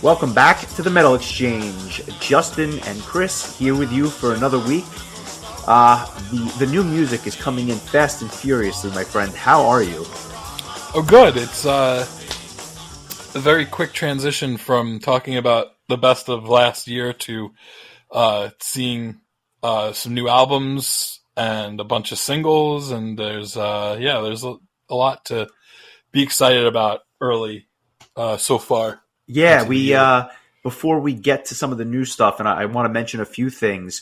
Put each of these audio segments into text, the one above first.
Welcome back to the Metal Exchange. Justin and Chris here with you for another week. The new music is coming in fast and furiously, my friend. How are you? Oh, good. It's a very quick transition from talking about the best of last year to seeing some new albums and a bunch of singles, and there's a lot to be excited about early so far. Yeah, before we get to some of the new stuff, and I want to mention a few things.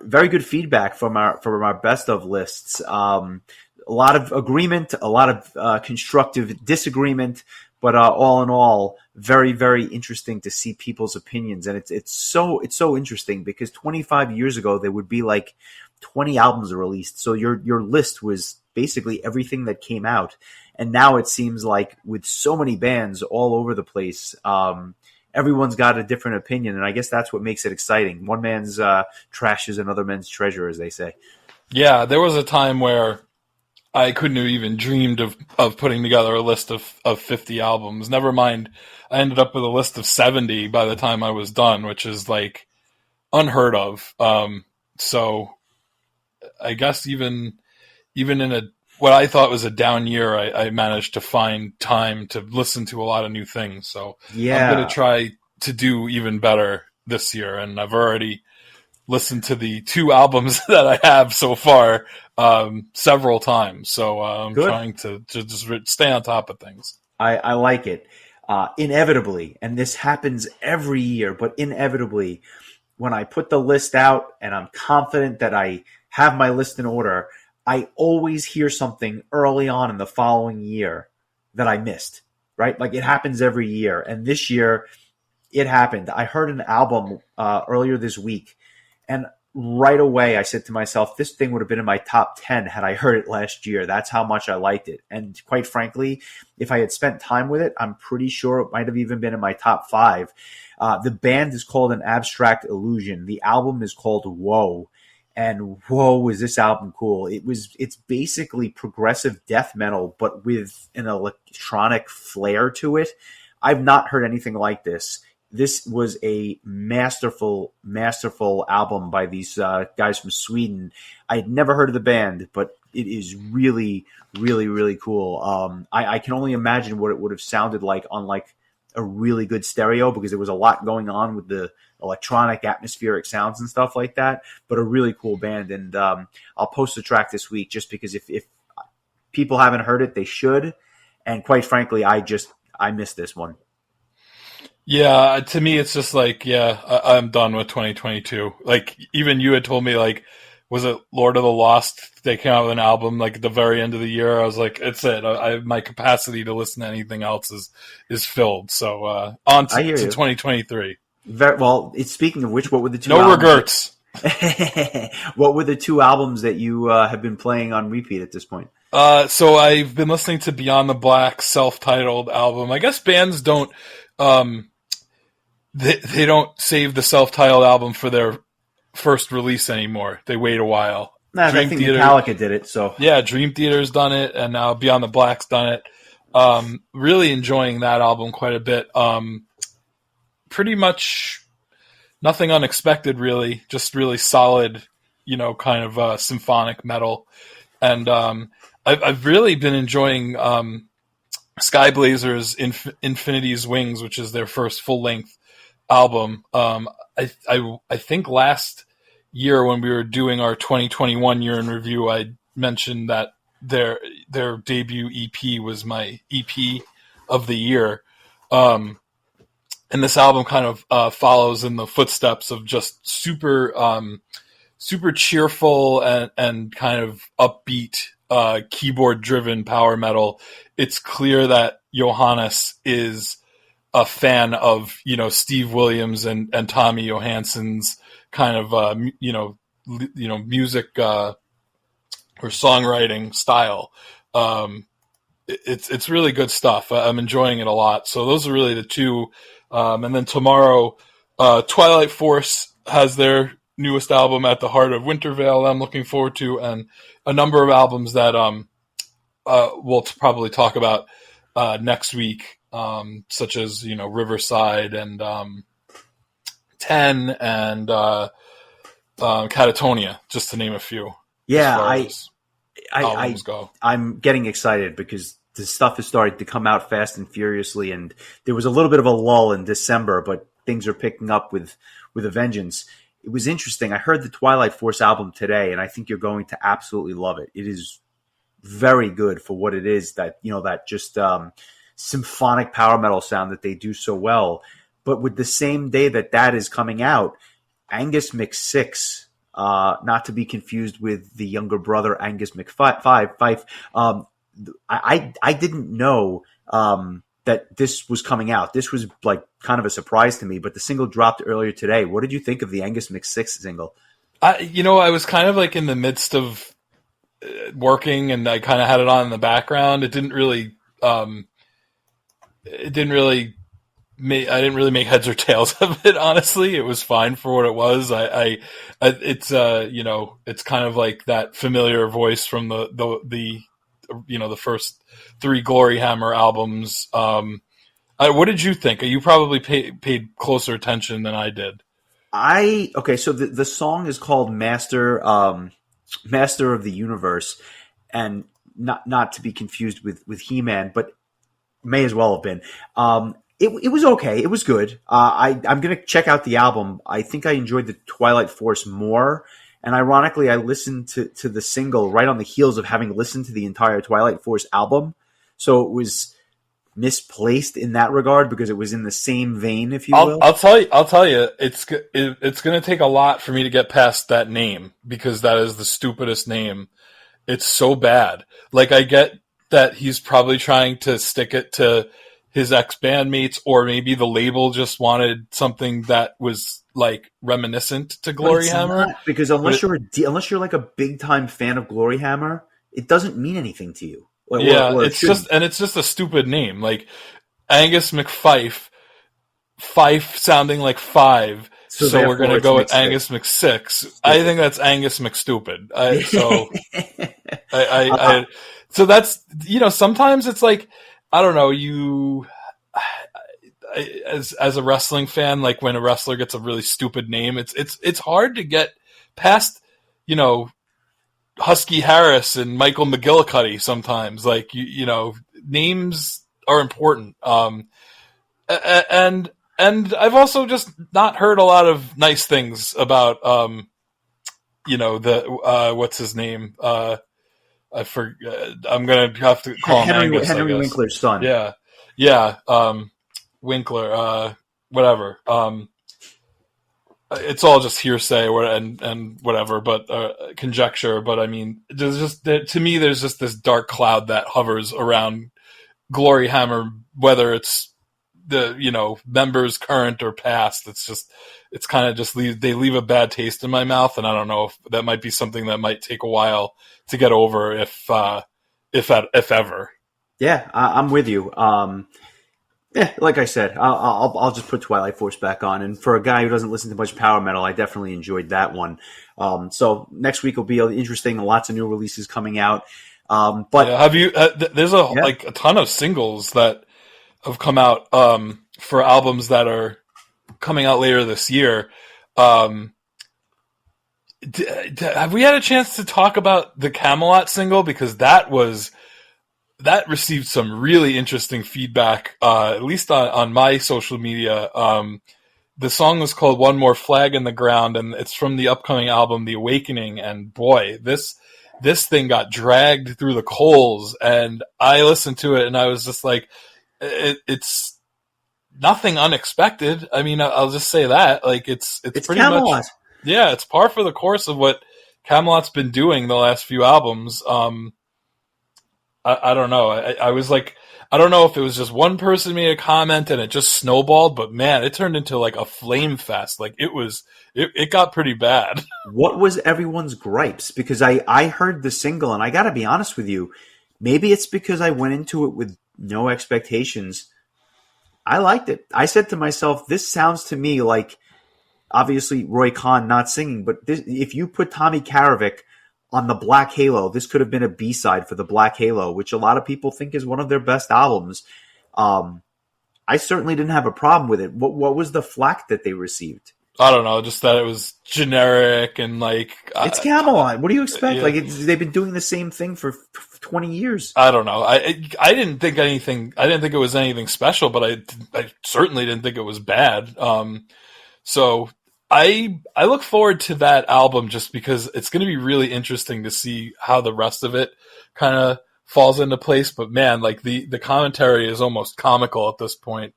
Very good feedback from our best of lists. A lot of agreement, a lot of constructive disagreement, but all in all, very, very interesting to see people's opinions. And it's so interesting because 25 years ago there would be like 20 albums released, so your list was basically everything that came out. And now it seems like with so many bands all over the place, everyone's got a different opinion, and I guess that's what makes it exciting. One man's trash is another man's treasure, as they say. Yeah, there was a time where I couldn't have even dreamed of putting together a list of 50 albums. Never mind, I ended up with a list of 70 by the time I was done, which is like unheard of. So I guess even in what I thought was a down year, I managed to find time to listen to a lot of new things. So yeah. I'm going to try to do even better this year. And I've already listened to the 2 albums that I have so far several times. So I'm trying to just stay on top of things. I like it. Inevitably, and this happens every year, but inevitably, when I put the list out and I'm confident that I have my list in order, I always hear something early on in the following year that I missed, right? Like it happens every year. And this year it happened. I heard an album earlier this week, and right away I said to myself, this thing would have been in my top 10 had I heard it last year. That's how much I liked it. And quite frankly, if I had spent time with it, I'm pretty sure it might have even been in my top 5. The band is called An Abstract Illusion. The album is called Whoa. And whoa, is this album cool. It's basically progressive death metal, but with an electronic flair to it. I've not heard anything like this. This was a masterful album by these guys from Sweden. I had never heard of the band, but it is really, really, really cool. I can only imagine what it would have sounded like on like a really good stereo, because there was a lot going on with the electronic atmospheric sounds and stuff like that, but a really cool band. And I'll post the track this week just because if people haven't heard it, they should. And quite frankly, I missed this one. Yeah, to me, it's just like, I'm done with 2022. Like, even you had told me, like, was it Lord of the Lost? They came out with an album, like, at the very end of the year. I was like, it's it. My capacity to listen to anything else is filled. So, on to 2023. Well, speaking of which, what were the 2 No regrets. What were the 2 albums that you have been playing on repeat at this point? So I've been listening to Beyond the Black self-titled album. I guess bands don't, they don't save the self-titled album for their first release anymore. They wait a while. I think Metallica did it. So yeah, Dream Theater's done it, and now Beyond the Black's done it. Really enjoying that album quite a bit. Pretty much nothing unexpected, really. Just really solid, kind of symphonic metal. And I've really been enjoying Sky Blazer's Infinity's Wings, which is their first full-length album. I think last year when we were doing our 2021 year in review, I mentioned that their debut EP was my EP of the year. And this album kind of follows in the footsteps of just super cheerful and kind of upbeat keyboard-driven power metal. It's clear that Johannes is a fan of, Steve Williams and Tommy Johansson's kind of, music or songwriting style. It's really good stuff. I'm enjoying it a lot. So those are really the 2. And then tomorrow, Twilight Force has their newest album, At the Heart of Wintervale, I'm looking forward to, and a number of albums that we'll probably talk about next week such as, Riverside and 10 and Catatonia, just to name a few. Yeah, as far as albums go. I'm getting excited because the stuff is starting to come out fast and furiously, and there was a little bit of a lull in December, but things are picking up with a vengeance. It was interesting. I heard the Twilight Force album today, and I think you're going to absolutely love it. It is very good for what it is, that that just symphonic power metal sound that they do so well. But with the same day that is coming out, Angus McSix, not to be confused with the younger brother Angus McFife. I didn't know that this was coming out. This was like kind of a surprise to me, but the single dropped earlier today. What did you think of the Angus McSix single? I was kind of like in the midst of working, and I kind of had it on in the background. I didn't really make heads or tails of it. Honestly, it was fine for what it was. It's kind of like that familiar voice from the first 3 Glory Hammer albums. What did you think? You probably paid closer attention than I did. So the song is called Master of the Universe, and not to be confused with He-Man, but may as well have been. It was okay. It was good. I'm going to check out the album. I think I enjoyed the Twilight Force more. And ironically, I listened to the single right on the heels of having listened to the entire Twilight Force album. So it was misplaced in that regard because it was in the same vein, if you will. I'll tell you, it's going to take a lot for me to get past that name, because that is the stupidest name. It's so bad. Like, I get that he's probably trying to stick it to his ex-bandmates, or maybe the label just wanted something that was like reminiscent to Glory Hammer. Not, because unless you're like a big time fan of Glory Hammer, it doesn't mean anything to you. It's just a stupid name, like Angus McFife, Fife sounding like 5. So we're going to go with Angus McSix. I think that's Angus McStupid. So that's, sometimes it's like, I don't know, as a wrestling fan, like when a wrestler gets a really stupid name, it's hard to get past, Husky Harris and Michael McGillicuddy sometimes. Like, names are important. And I've also just not heard a lot of nice things about, what's his name? I forget. I'm gonna have to call him Angus, Henry Winkler's son. Yeah. Winkler. Whatever. It's all just hearsay and whatever, but conjecture. But I mean, to me, there's just this dark cloud that hovers around Glory Hammer, whether it's the members current or past. It's kind of just they leave a bad taste in my mouth, and I don't know if that might be something that might take a while to get over, if ever. Yeah, I'm with you. Like I said, I'll just put Twilight Force back on, and for a guy who doesn't listen to much power metal, I definitely enjoyed that one. So next week will be interesting. Lots of new releases coming out. But have you? There's like a ton of singles that have come out for albums that are coming out later this year. Have we had a chance to talk about the Camelot single? Because that received some really interesting feedback, at least on my social media. The song was called One More Flag in the Ground, and it's from the upcoming album, The Awakening. And boy, this thing got dragged through the coals, and I listened to it and I was just like, it's nothing unexpected. I mean, I'll just say that. Like, it's pretty Camelot. much, yeah, it's par for the course of what Camelot's been doing the last few albums. I don't know. I was like, I don't know if it was just one person made a comment and it just snowballed, but man, it turned into like a flame fest. Like it got pretty bad. What was everyone's gripes? Because I heard the single, and I got to be honest with you, maybe it's because I went into it with no expectations. I liked it. I said to myself, this sounds to me like, obviously Roy Khan not singing, but if you put Tommy Karavik on the Black Halo, this could have been a B-side for the Black Halo, which a lot of people think is one of their best albums. I certainly didn't have a problem with it. What was the flack that they received? I don't know, just that it was generic and like It's Camelot. What do you expect? yeah. Like they've been doing the same thing for 20 years. I don't know. I didn't think anything. I didn't think it was anything special, but I certainly didn't think it was bad. So I look forward to that album just because it's going to be really interesting to see how the rest of it kind of falls into place. But man, like the commentary is almost comical at this point.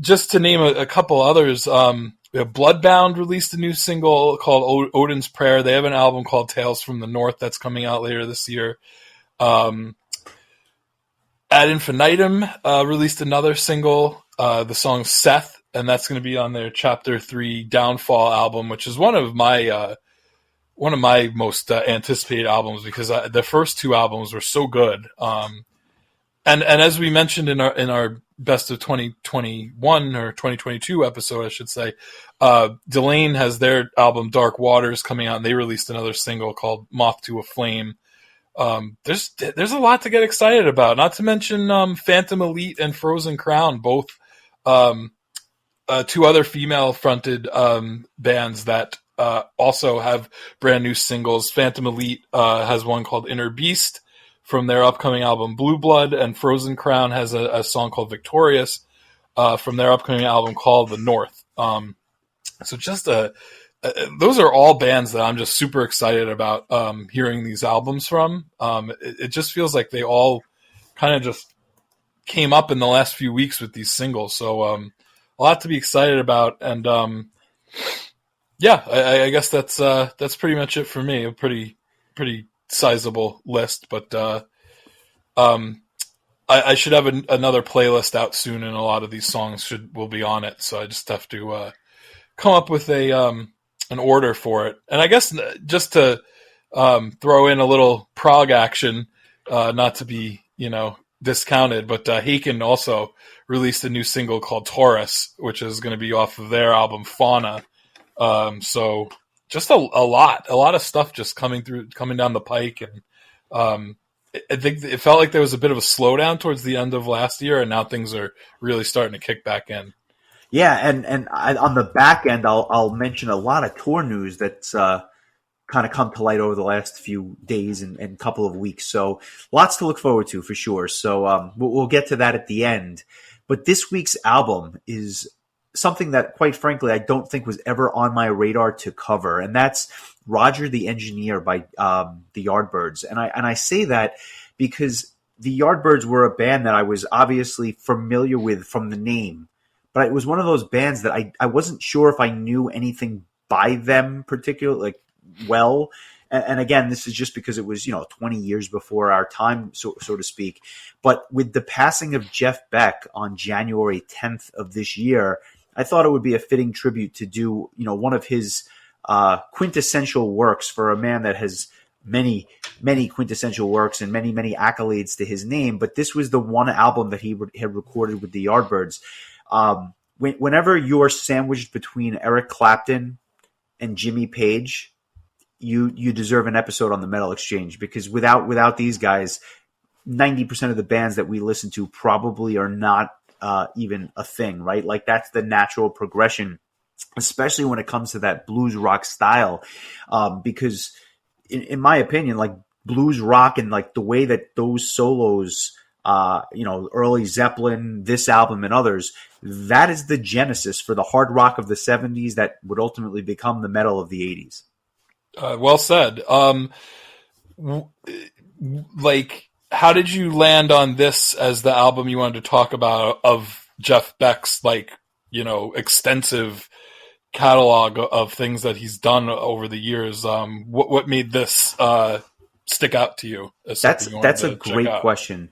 Just to name a couple others, Bloodbound released a new single called Odin's Prayer. They have an album called Tales from the North that's coming out later this year. Ad Infinitum released another single, the song Seth, and that's going to be on their Chapter 3 Downfall album, which is one of my most anticipated albums because the first two albums were so good. And as we mentioned in our best of 2021 or 2022 episode, I should say, Delane has their album Dark Waters coming out, and they released another single called Moth to a Flame. There's a lot to get excited about. Not to mention Phantom Elite and Frozen Crown, both two other female-fronted bands that also have brand new singles. Phantom Elite has one called Inner Beast from their upcoming album Blue Blood, and Frozen Crown has a song called Victorious from their upcoming album called The North. So just those are all bands that I'm just super excited about hearing these albums from. It just feels like they all kind of just came up in the last few weeks with these singles. So a lot to be excited about. And I guess that's pretty much it for me. A pretty sizable list, but I should have another playlist out soon, and a lot of these songs will be on it. So I just have to come up with an order for it. And I guess just to throw in a little prog action, not to be discounted, but Haken also released a new single called Taurus, which is going to be off of their album Fauna. So just a lot of stuff just coming down the pike. And I think it felt like there was a bit of a slowdown towards the end of last year, and now things are really starting to kick back in. Yeah, and on the back end, I'll mention a lot of tour news that's kind of come to light over the last few days and couple of weeks. So lots to look forward to for sure. So we'll get to that at the end. But this week's album is something that, quite frankly, I don't think was ever on my radar to cover, and that's Roger the Engineer by the Yardbirds. And I say that because the Yardbirds were a band that I was obviously familiar with from the name, but it was one of those bands that I wasn't sure if I knew anything by them particularly, like, well. And again, this is just because it was 20 years before our time, so to speak. But with the passing of Jeff Beck on January 10th of this year, I thought it would be a fitting tribute to do, one of his quintessential works for a man that has many, many quintessential works and many, many accolades to his name. But this was the one album that he had recorded with the Yardbirds. Whenever you're sandwiched between Eric Clapton and Jimmy Page, you deserve an episode on the Metal Exchange, because without these guys, 90% of the bands that we listen to probably are not even a thing, right? Like, that's the natural progression, especially when it comes to that blues rock style. Because in my opinion, like, blues rock and like the way that those solos, early Zeppelin, this album and others, that is the genesis for the hard rock of the 70s that would ultimately become the metal of the 80s. Well said. How did you land on this as the album you wanted to talk about of Jeff Beck's, extensive catalog of things that he's done over the years? What made this stick out to you? That's a great question.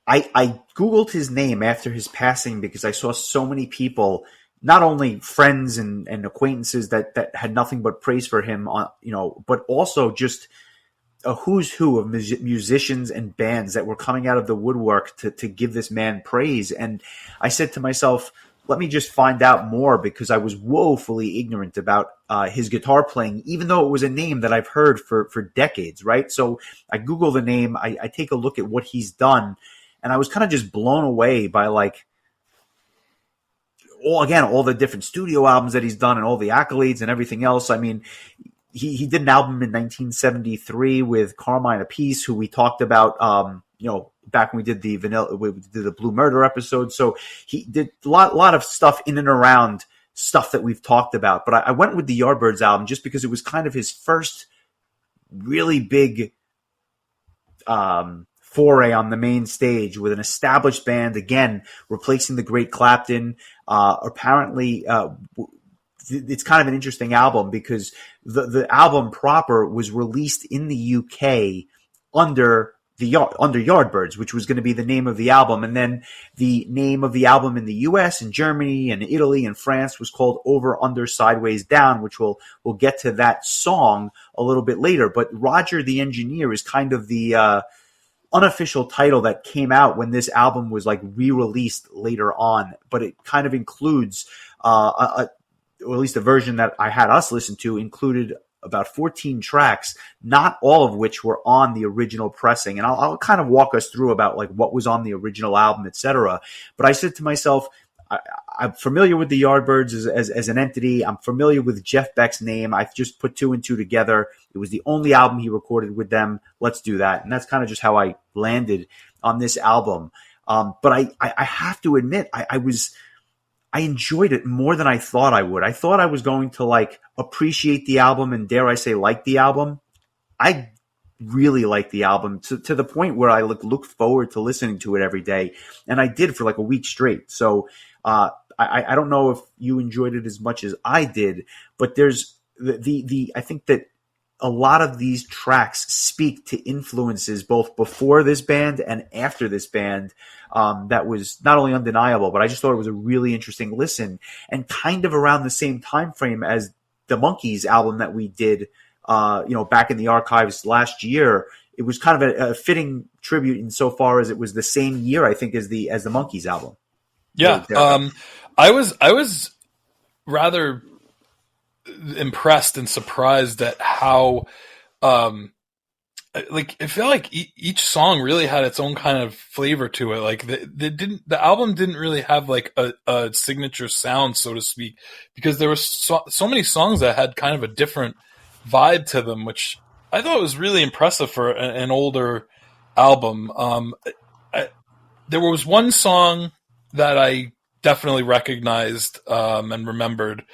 I Googled his name after his passing because I saw so many people, not only friends and acquaintances that had nothing but praise for him, but also just a who's who of musicians and bands that were coming out of the woodwork to give this man praise. And I said to myself, let me just find out more, because I was woefully ignorant about his guitar playing, even though it was a name that I've heard for decades, right? So I Google the name, I take a look at what he's done, and I was kind of just blown away by like all the different studio albums that he's done and all the accolades and everything else. I mean, he did an album in 1973 with Carmine Appice, who we talked about, back when we did the Blue Murder episode. So he did a lot of stuff in and around stuff that we've talked about. But I went with the Yardbirds album just because it was kind of his first really big foray on the main stage with an established band, again, replacing the great Clapton. Apparently, it's kind of an interesting album because the album proper was released in the UK under Yardbirds, which was going to be the name of the album. And then the name of the album in the US and Germany and Italy and France was called Over, Under, Sideways, Down, which we'll get to that song a little bit later. But Roger the Engineer is kind of the unofficial title that came out when this album was like re-released later on. But it kind of includes, or at least the version that I had us listen to included about 14 tracks, not all of which were on the original pressing. And I'll kind of walk us through about like what was on the original album, etc. But I said to myself, I'm familiar with the Yardbirds as an entity. I'm familiar with Jeff Beck's name. I've just put two and two together. It was the only album he recorded with them. Let's do that. And that's kind of just how I landed on this album. But I have to admit, I enjoyed it more than I thought I would. I thought I was going to like appreciate the album and, dare I say, like the album. I really liked the album to the point where I looked forward to listening to it every day. And I did for like a week straight. So I don't know if you enjoyed it as much as I did, but there's I think that a lot of these tracks speak to influences both before this band and after this band. That was not only undeniable, but I just thought it was a really interesting listen, and kind of around the same time frame as the Monkees album that we did, back in the archives last year. It was kind of a fitting tribute insofar as it was the same year, I think, as the Monkees album. Yeah. I was rather impressed and surprised at how, I feel like each song really had its own kind of flavor to it. Like the album didn't really have like a signature sound, so to speak, because there were so many songs that had kind of a different vibe to them, which I thought was really impressive for an older album. There was one song that I definitely recognized and remembered.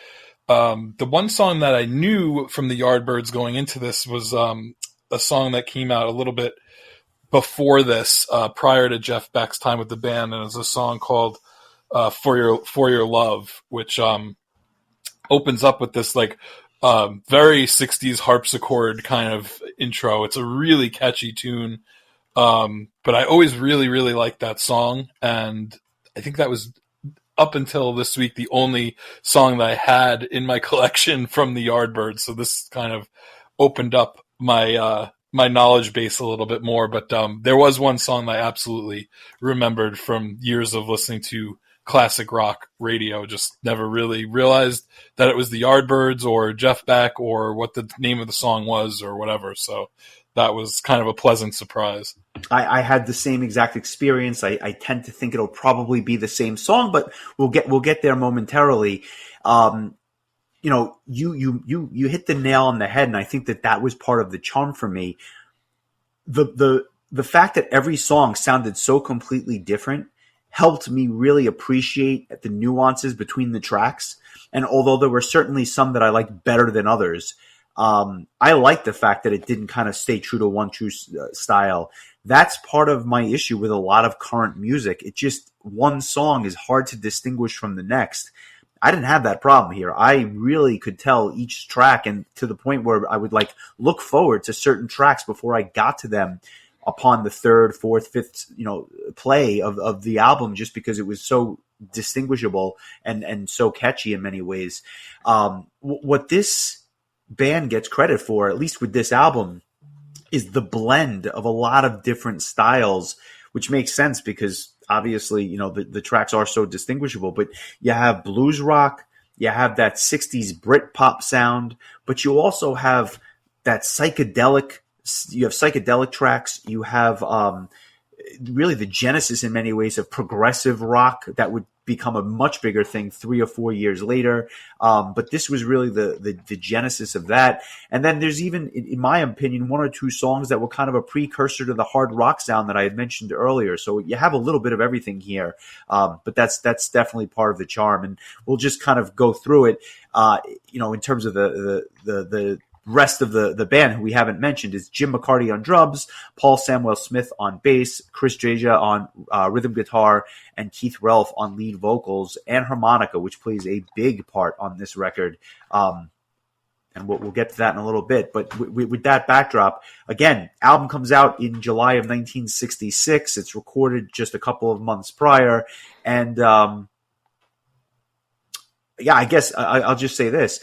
The one song that I knew from the Yardbirds going into this was a song that came out a little bit before this, prior to Jeff Beck's time with the band, and it's a song called "For Your Love," which opens up with this like very 60s harpsichord kind of intro. It's a really catchy tune, but I always really, really liked that song, and I think that was, up until this week, the only song that I had in my collection from the Yardbirds. So this kind of opened up my my knowledge base a little bit more. But there was one song that I absolutely remembered from years of listening to classic rock radio. Just never really realized that it was the Yardbirds or Jeff Beck or what the name of the song was or whatever. So that was kind of a pleasant surprise. I had the same exact experience. I tend to think it'll probably be the same song, but we'll get there momentarily. You hit the nail on the head, and I think that was part of the charm for me. The fact that every song sounded so completely different helped me really appreciate the nuances between the tracks. And although there were certainly some that I liked better than others, I like the fact that it didn't kind of stay true to one true style. That's part of my issue with a lot of current music. It just, one song is hard to distinguish from the next. I didn't have that problem here. I really could tell each track, and to the point where I would like look forward to certain tracks before I got to them upon the third, fourth, fifth, play of the album, just because it was so distinguishable and so catchy in many ways. What this band gets credit for, at least with this album, is the blend of a lot of different styles, which makes sense because obviously, the tracks are so distinguishable. But you have blues rock, you have that 60s Brit pop sound, but you also have that psychedelic. You have psychedelic tracks. You have really the genesis in many ways of progressive rock that would become a much bigger thing 3 or 4 years later. But this was really the genesis of that. And then there's even, in my opinion, 1 or 2 songs that were kind of a precursor to the hard rock sound that I had mentioned earlier. So you have a little bit of everything here. But that's definitely part of the charm. And we'll just kind of go through it, in terms of the rest of the band who we haven't mentioned is Jim McCarty on drums, Paul Samuel Smith on bass, Chris Jaja on rhythm guitar, and Keith Relf on lead vocals and harmonica, which plays a big part on this record. And we'll get to that in a little bit. But with that backdrop, again, album comes out in July of 1966. It's recorded just a couple of months prior. And I guess I'll just say this.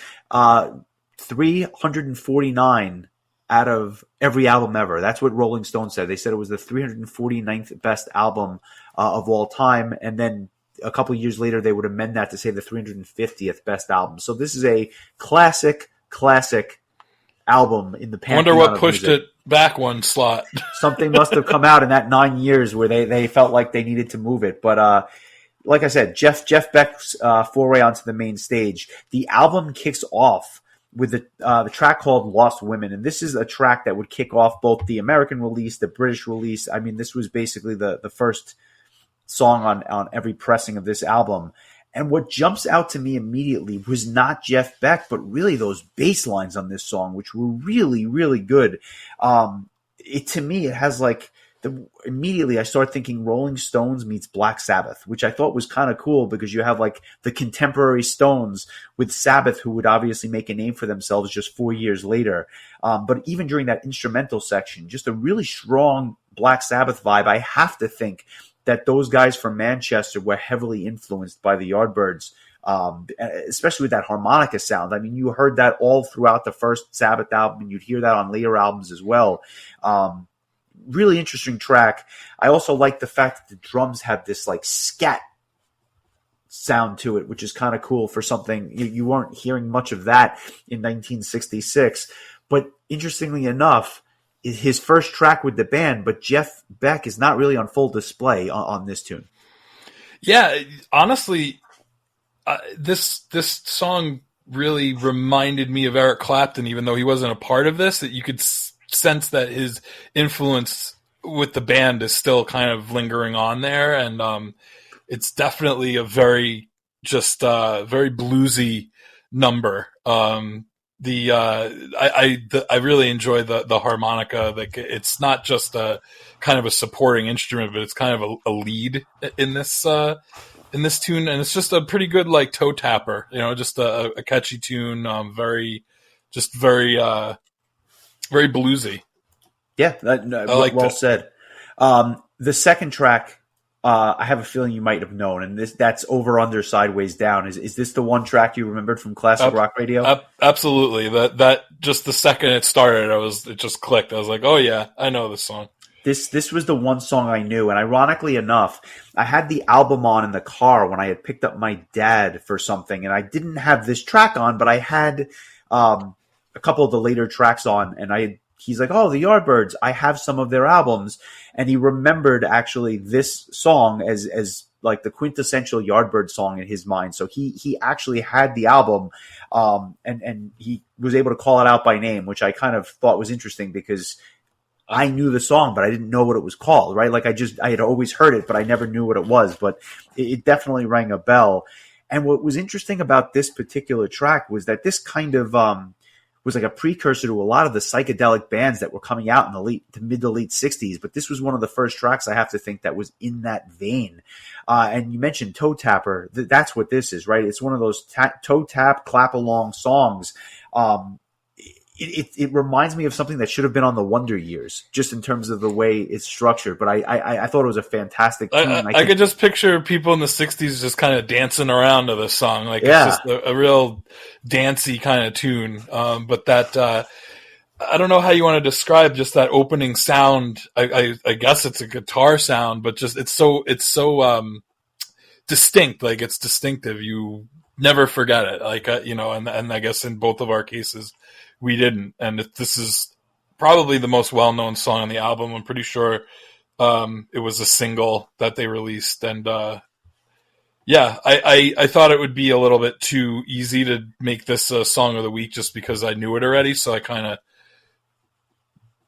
349 out of every album ever. That's what Rolling Stone said. They said it was the 349th best album of all time. And then a couple years later, they would amend that to say the 350th best album. So this is a classic album in the pantheon. I wonder what pushed it back one slot. Something must have come out in that 9 years where they felt like they needed to move it. But like I said, Jeff Beck's foray onto the main stage. The album kicks off with the track called Lost Women. And this is a track that would kick off both the American release, the British release. I mean, this was basically the first song on every pressing of this album. And what jumps out to me immediately was not Jeff Beck, but really those bass lines on this song, which were really, really good. To me, it has like, immediately I start thinking Rolling Stones meets Black Sabbath, which I thought was kind of cool because you have like the contemporary Stones with Sabbath, who would obviously make a name for themselves just 4 years later. But even during that instrumental section, just a really strong Black Sabbath vibe. I have to think that those guys from Manchester were heavily influenced by the Yardbirds, especially with that harmonica sound. I mean, you heard that all throughout the first Sabbath album, and you'd hear that on later albums as well. Really interesting track. I also like the fact that the drums have this like scat sound to it, which is kind of cool for something you weren't hearing much of that in 1966. But interestingly enough, his first track with the band, but Jeff Beck is not really on full display on this tune. Yeah, honestly, this song really reminded me of Eric Clapton, even though he wasn't a part of this, that you could sense that his influence with the band is still kind of lingering on there. And it's definitely a very bluesy number. I really enjoy the harmonica. Like, it's not just a kind of a supporting instrument, but it's kind of a lead in this tune. And it's just a pretty good like toe tapper, just a catchy tune. Very bluesy. Yeah, well said. The second track, I have a feeling you might have known, and that's Over, Under, Sideways, Down. Is this the one track you remembered from classic rock radio? Absolutely. That just the second it started, it just clicked. I was like, oh yeah, I know this song. This was the one song I knew, and ironically enough, I had the album on in the car when I had picked up my dad for something, and I didn't have this track on, but I had a couple of the later tracks on, and he's like, oh, the Yardbirds, I have some of their albums. And he remembered actually this song as like the quintessential Yardbird song in his mind. So he actually had the album, and he was able to call it out by name, which I kind of thought was interesting because I knew the song, but I didn't know what it was called, right? Like I had always heard it, but I never knew what it was, but it definitely rang a bell. And what was interesting about this particular track was that this kind of, was like a precursor to a lot of the psychedelic bands that were coming out in the mid to late 60s. But this was one of the first tracks, I have to think, that was in that vein. And you mentioned Toe Tapper. That's what this is, right? It's one of those toe tap, clap along songs. It reminds me of something that should have been on the Wonder Years, just in terms of the way it's structured. But I thought it was a fantastic tune. I could just picture people in the 60s just kind of dancing around to this song. Like, yeah. It's just a real dancey kind of tune. But that, I don't know how you want to describe just that opening sound. I guess it's a guitar sound, but just, it's so distinct. Like, it's distinctive. You never forget it. Like, and I guess in both of our cases, we didn't. And this is probably the most well-known song on the album. I'm pretty sure It was a single that they released, and I thought it would be a little bit too easy to make this a song of the week just because I knew it already. So I kind of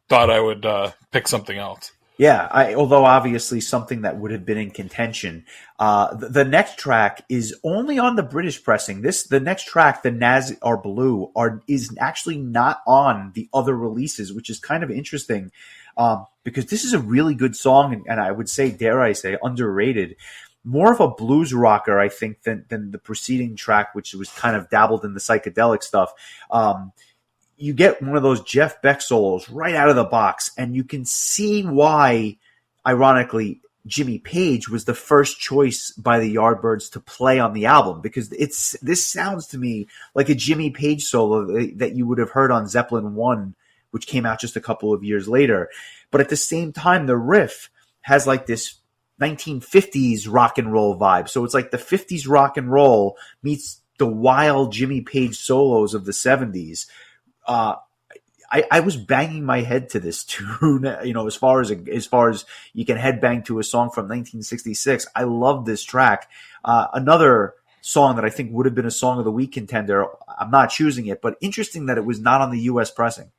thought I would pick something else. Yeah, although obviously something that would have been in contention. The next track is only on the British pressing. The next track, the Naz Are Blue, is actually not on the other releases, which is kind of interesting because this is a really good song, and I would say, dare I say, underrated. More of a blues rocker, I think, than the preceding track, which was kind of dabbled in the psychedelic stuff. You get one of those Jeff Beck solos right out of the box, and you can see why, ironically, Jimmy Page was the first choice by the Yardbirds to play on the album, because this sounds to me like a Jimmy Page solo that you would have heard on Zeppelin 1, which came out just a couple of years later. But at the same time, the riff has like this 1950s rock and roll vibe. So it's like the 50s rock and roll meets the wild Jimmy Page solos of the 70s. I was banging my head to this tune, as far as you can headbang to a song from 1966. I love this track. Another song that I think would have been a song of the week contender. I'm not choosing it, but interesting that it was not on the U.S. pressing.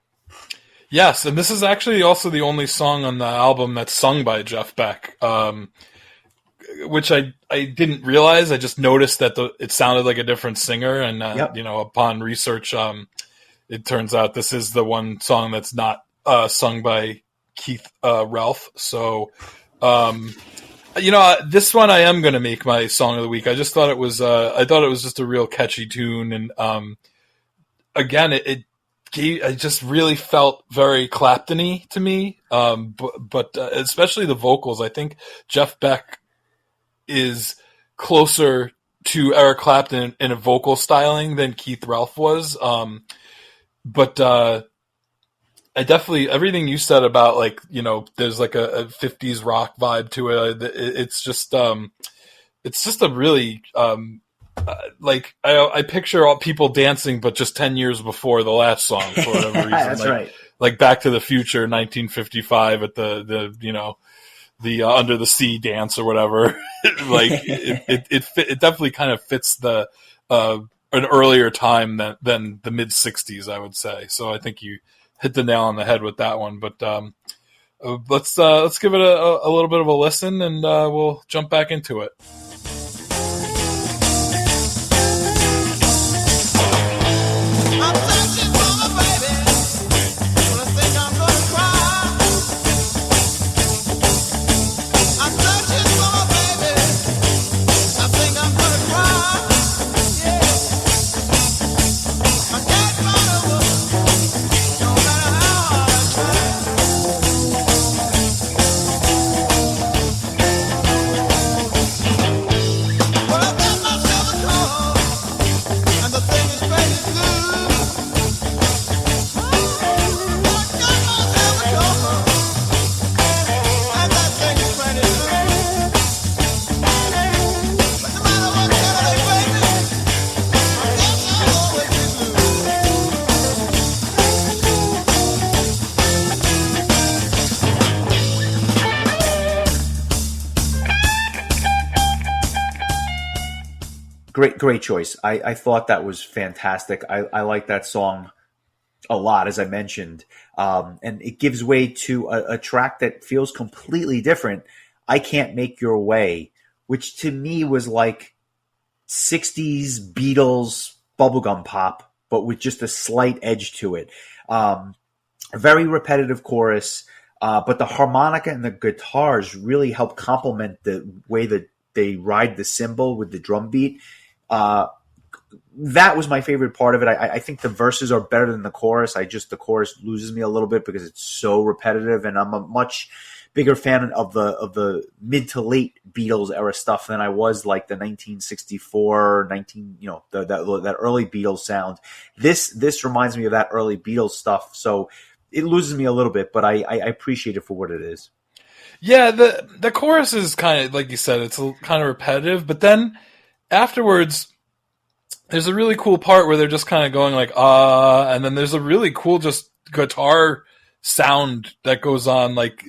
Yes, and this is actually also the only song on the album that's sung by Jeff Beck, which I didn't realize. I just noticed that it sounded like a different singer, and upon research, it turns out this is the one song that's not sung by Keith Relf. So, this one I am going to make my song of the week. I just thought it was just a real catchy tune, and again, it just really felt very Clapton-y to me. But especially the vocals. I think Jeff Beck is closer to Eric Clapton in a vocal styling than Keith Relf was. But I definitely, everything you said about there's like a 50s rock vibe to it. It's just a really, I picture all people dancing, but just 10 years before the last song for whatever reason. That's right. Like Back to the Future, 1955 at the Under the Sea dance or whatever. It definitely kind of fits an earlier time than the mid 60s, I would say. So I think you hit the nail on the head with that one. But let's give it a little bit of a listen, and we'll jump back into it. Great choice. I thought that was fantastic. I like that song a lot, as I mentioned. And it gives way to a track that feels completely different. I Can't Make Your Way, which to me was like 60s Beatles bubblegum pop, but with just a slight edge to it. A very repetitive chorus, but the harmonica and the guitars really help complement the way that they ride the cymbal with the drum beat. That was my favorite part of it. I think the verses are better than the chorus. The chorus loses me a little bit because it's so repetitive, and I'm a much bigger fan of the mid to late Beatles era stuff than I was like the 1964, that early Beatles sound. This reminds me of that early Beatles stuff, so it loses me a little bit, but I appreciate it for what it is. Yeah, the chorus is kind of, like you said, it's kind of repetitive, but then afterwards, there's a really cool part where they're just kind of going like, and then there's a really cool just guitar sound that goes on. Like,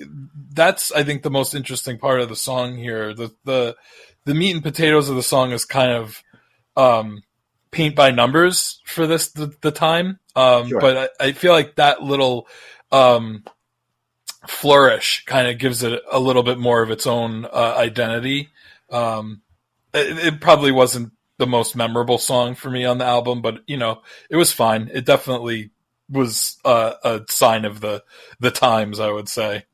that's, I think, the most interesting part of the song here. The meat and potatoes of the song is kind of paint by numbers for the time. Sure. But I feel like that little flourish kind of gives it a little bit more of its own identity. It probably wasn't the most memorable song for me on the album, but it was fine. It definitely was a sign of the times, I would say.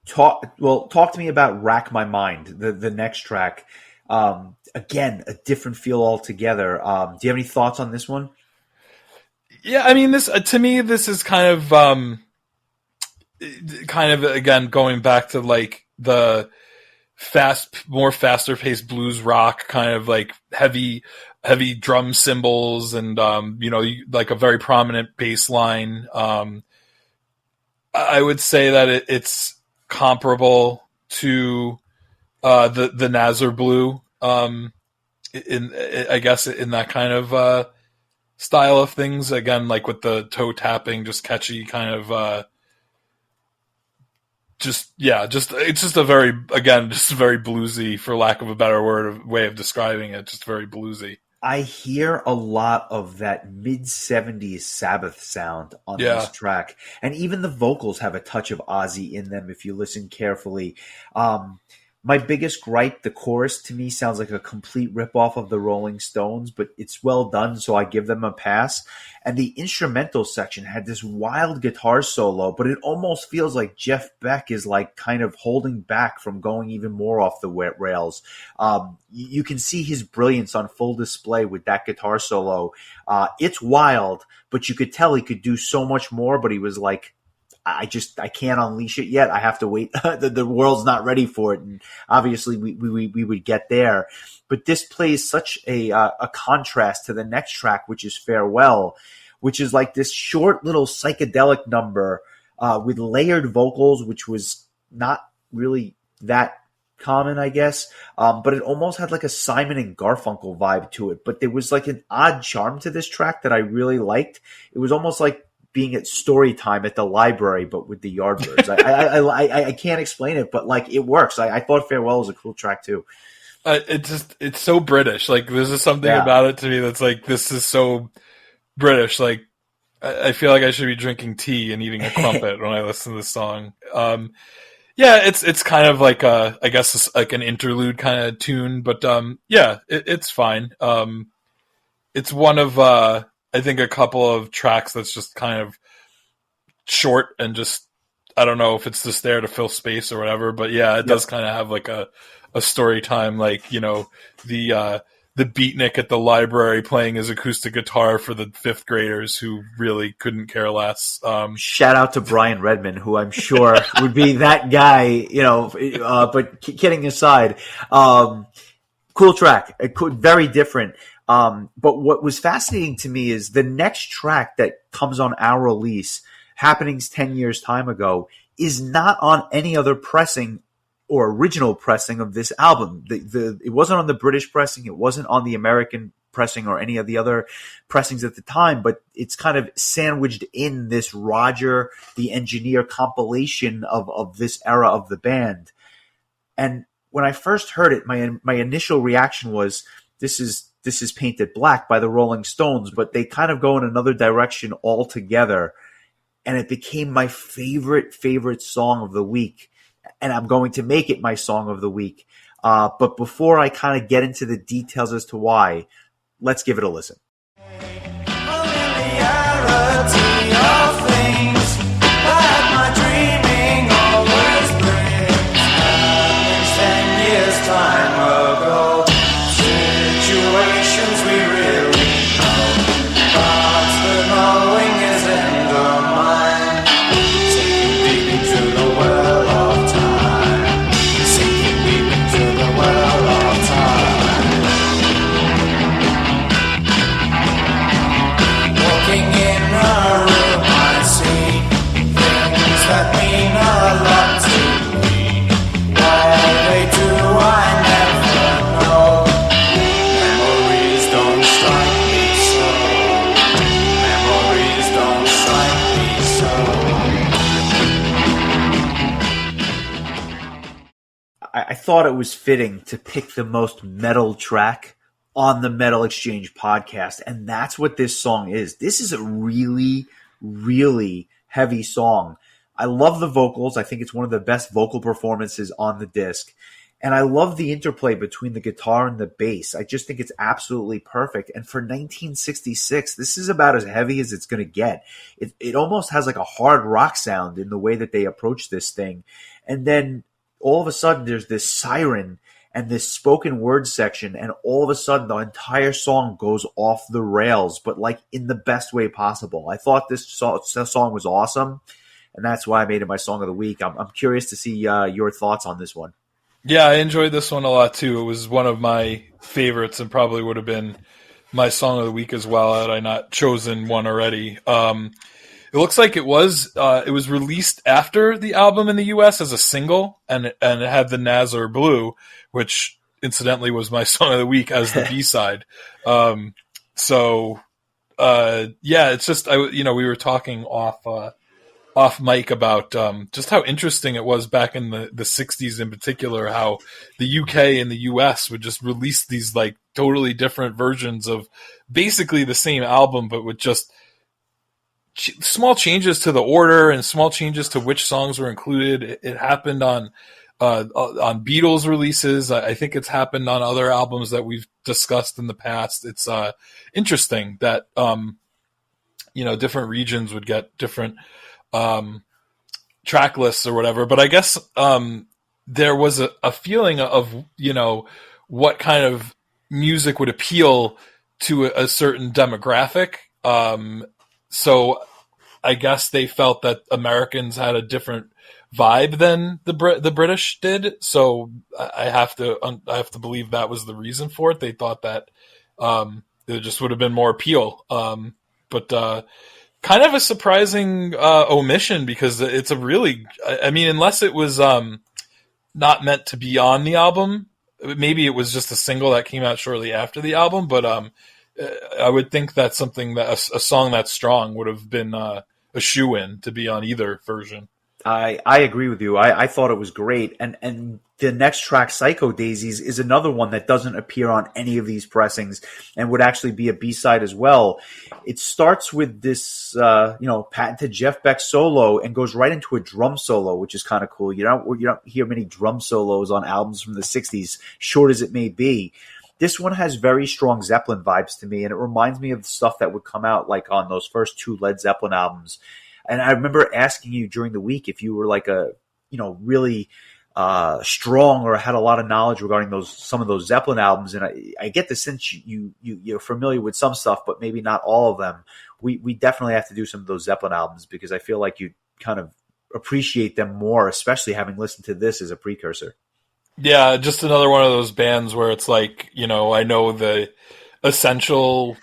Talk to me about Rack My Mind, the next track. Again, a different feel altogether. Do you have any thoughts on this one? Yeah, I mean, this to me, this is kind of again going back to like the more faster paced blues rock, kind of like heavy drum cymbals, and like a very prominent bass line. I would say that it's comparable to the Nazar Blue, I guess in that kind of style of things. Again, like with the toe tapping, just catchy kind of. It's just a very bluesy, for lack of a better way of describing it. Just very bluesy. I hear a lot of that mid-70s Sabbath sound on this track. And even the vocals have a touch of Ozzy in them if you listen carefully. My biggest gripe, the chorus to me sounds like a complete ripoff of the Rolling Stones, but it's well done, so I give them a pass. And the instrumental section had this wild guitar solo, but it almost feels like Jeff Beck is like kind of holding back from going even more off the rails. You can see his brilliance on full display with that guitar solo. It's wild, but you could tell he could do so much more, but he was like, I can't unleash it yet. I have to wait. The world's not ready for it. And obviously we would get there, but this plays such a contrast to the next track, which is Farewell, which is like this short little psychedelic number, with layered vocals, which was not really that common, I guess. But it almost had like a Simon and Garfunkel vibe to it, but there was like an odd charm to this track that I really liked. It was almost like being at story time at the library, but with the Yardbirds. I can't explain it, but like it works. I thought Farewell was a cool track too. It's so British. Like there's just something about it to me that's like, this is so British. Like I feel like I should be drinking tea and eating a crumpet when I listen to this song. It's kind of like I guess it's like an interlude kind of tune, but it's fine. It's one of I think a couple of tracks that's just kind of short and just, I don't know if it's just there to fill space or whatever, but it does kind of have like a story time, like, the beatnik at the library playing his acoustic guitar for the fifth graders who really couldn't care less. Shout out to Brian Redman, who I'm sure would be that guy, but kidding aside, cool track, very different. But what was fascinating to me is the next track that comes on our release, Happenings 10 years time ago, is not on any other pressing or original pressing of this album. It wasn't on the British pressing. It wasn't on the American pressing or any of the other pressings at the time, but it's kind of sandwiched in this Roger the Engineer compilation of this era of the band. And when I first heard it, my initial reaction was, this is Painted Black by the Rolling Stones, but they kind of go in another direction altogether. And it became my favorite song of the week. And I'm going to make it my song of the week. But before I kind of get into the details as to why, let's give it a listen. I thought it was fitting to pick the most metal track on the Metal Exchange podcast, and that's what this song is. This is a really, really heavy song. I love the vocals. I think it's one of the best vocal performances on the disc. And I love the interplay between the guitar and the bass. I just think it's absolutely perfect. And for 1966, this is about as heavy as it's going to get. It almost has like a hard rock sound in the way that they approach this thing. And then all of a sudden there's this siren and this spoken word section, and all of a sudden the entire song goes off the rails, but like in the best way possible. I thought this song was awesome, and that's why I made it my song of the week. I'm curious to see your thoughts on this one. Yeah, I enjoyed this one a lot too. It was one of my favorites and probably would have been my song of the week as well had I not chosen one already. It looks like it was released after the album in the U.S. as a single, and it had the Nazar Blue, which incidentally was my song of the week as the B-side. Yeah, it's just we were talking off mic about just how interesting it was back in the 60s in particular, how the UK and the US would just release these like totally different versions of basically the same album, but with just small changes to the order and small changes to which songs were included. It happened on Beatles releases. I think it's happened on other albums that we've discussed in the past. It's interesting that different regions would get different track lists or whatever, but I guess there was a feeling of what kind of music would appeal to a certain demographic. So I guess they felt that Americans had a different vibe than the British did. So I have to believe that was the reason for it. They thought that there just would have been more appeal. But kind of a surprising omission, because it's a really, unless it was not meant to be on the album, maybe it was just a single that came out shortly after the album. But I would think that's something that a song that strong would have been a shoe-in to be on either version. I agree with you. I thought it was great. And the next track, Psycho Daisies, is another one that doesn't appear on any of these pressings and would actually be a B-side as well. It starts with this, patented Jeff Beck solo and goes right into a drum solo, which is kind of cool. You don't hear many drum solos on albums from the 60s, short as it may be. This one has very strong Zeppelin vibes to me, and it reminds me of the stuff that would come out like on those first two Led Zeppelin albums. And I remember asking you during the week if you were like really strong or had a lot of knowledge regarding some of those Zeppelin albums. And I get the sense you're familiar with some stuff, but maybe not all of them. We definitely have to do some of those Zeppelin albums, because I feel like you kind of appreciate them more, especially having listened to this as a precursor. Yeah, just another one of those bands where it's like, I know the essential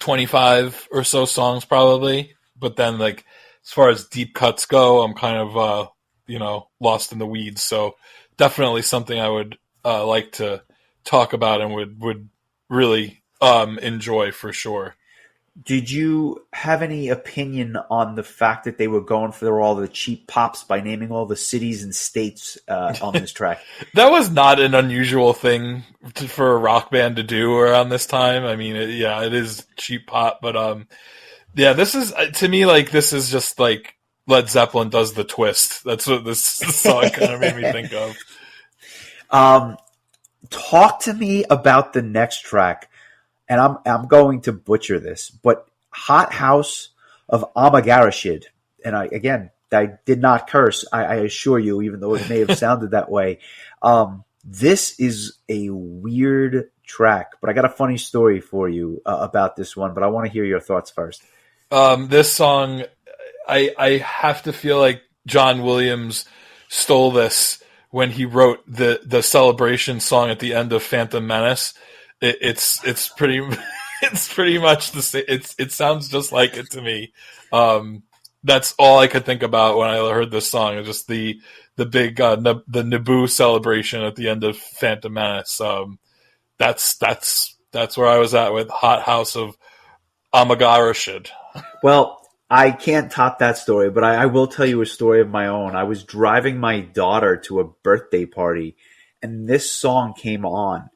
25 or so songs probably, but then like as far as deep cuts go, I'm kind of lost in the weeds. So definitely something I would like to talk about and would really enjoy for sure. Did you have any opinion on the fact that they were going for all the cheap pops by naming all the cities and states on this track? That was not an unusual thing for a rock band to do around this time. I mean, it is cheap pop, but this is, to me, like, this is just like Led Zeppelin does the twist. That's what this song kind of made me think of. Talk to me about the next track. And I'm going to butcher this, but Hot House of Amagarashid. And I did not curse, I assure you, even though it may have sounded that way. This is a weird track, but I got a funny story for you about this one, but I want to hear your thoughts first. This song, I have to feel like John Williams stole this when he wrote the celebration song at the end of Phantom Menace. It's pretty much the same. It sounds just like it to me. That's all I could think about when I heard this song. It's just the big the Naboo celebration at the end of Phantom Menace. That's where I was at with Hot House of Amagarashid. Well, I can't top that story, but I will tell you a story of my own. I was driving my daughter to a birthday party, and this song came on.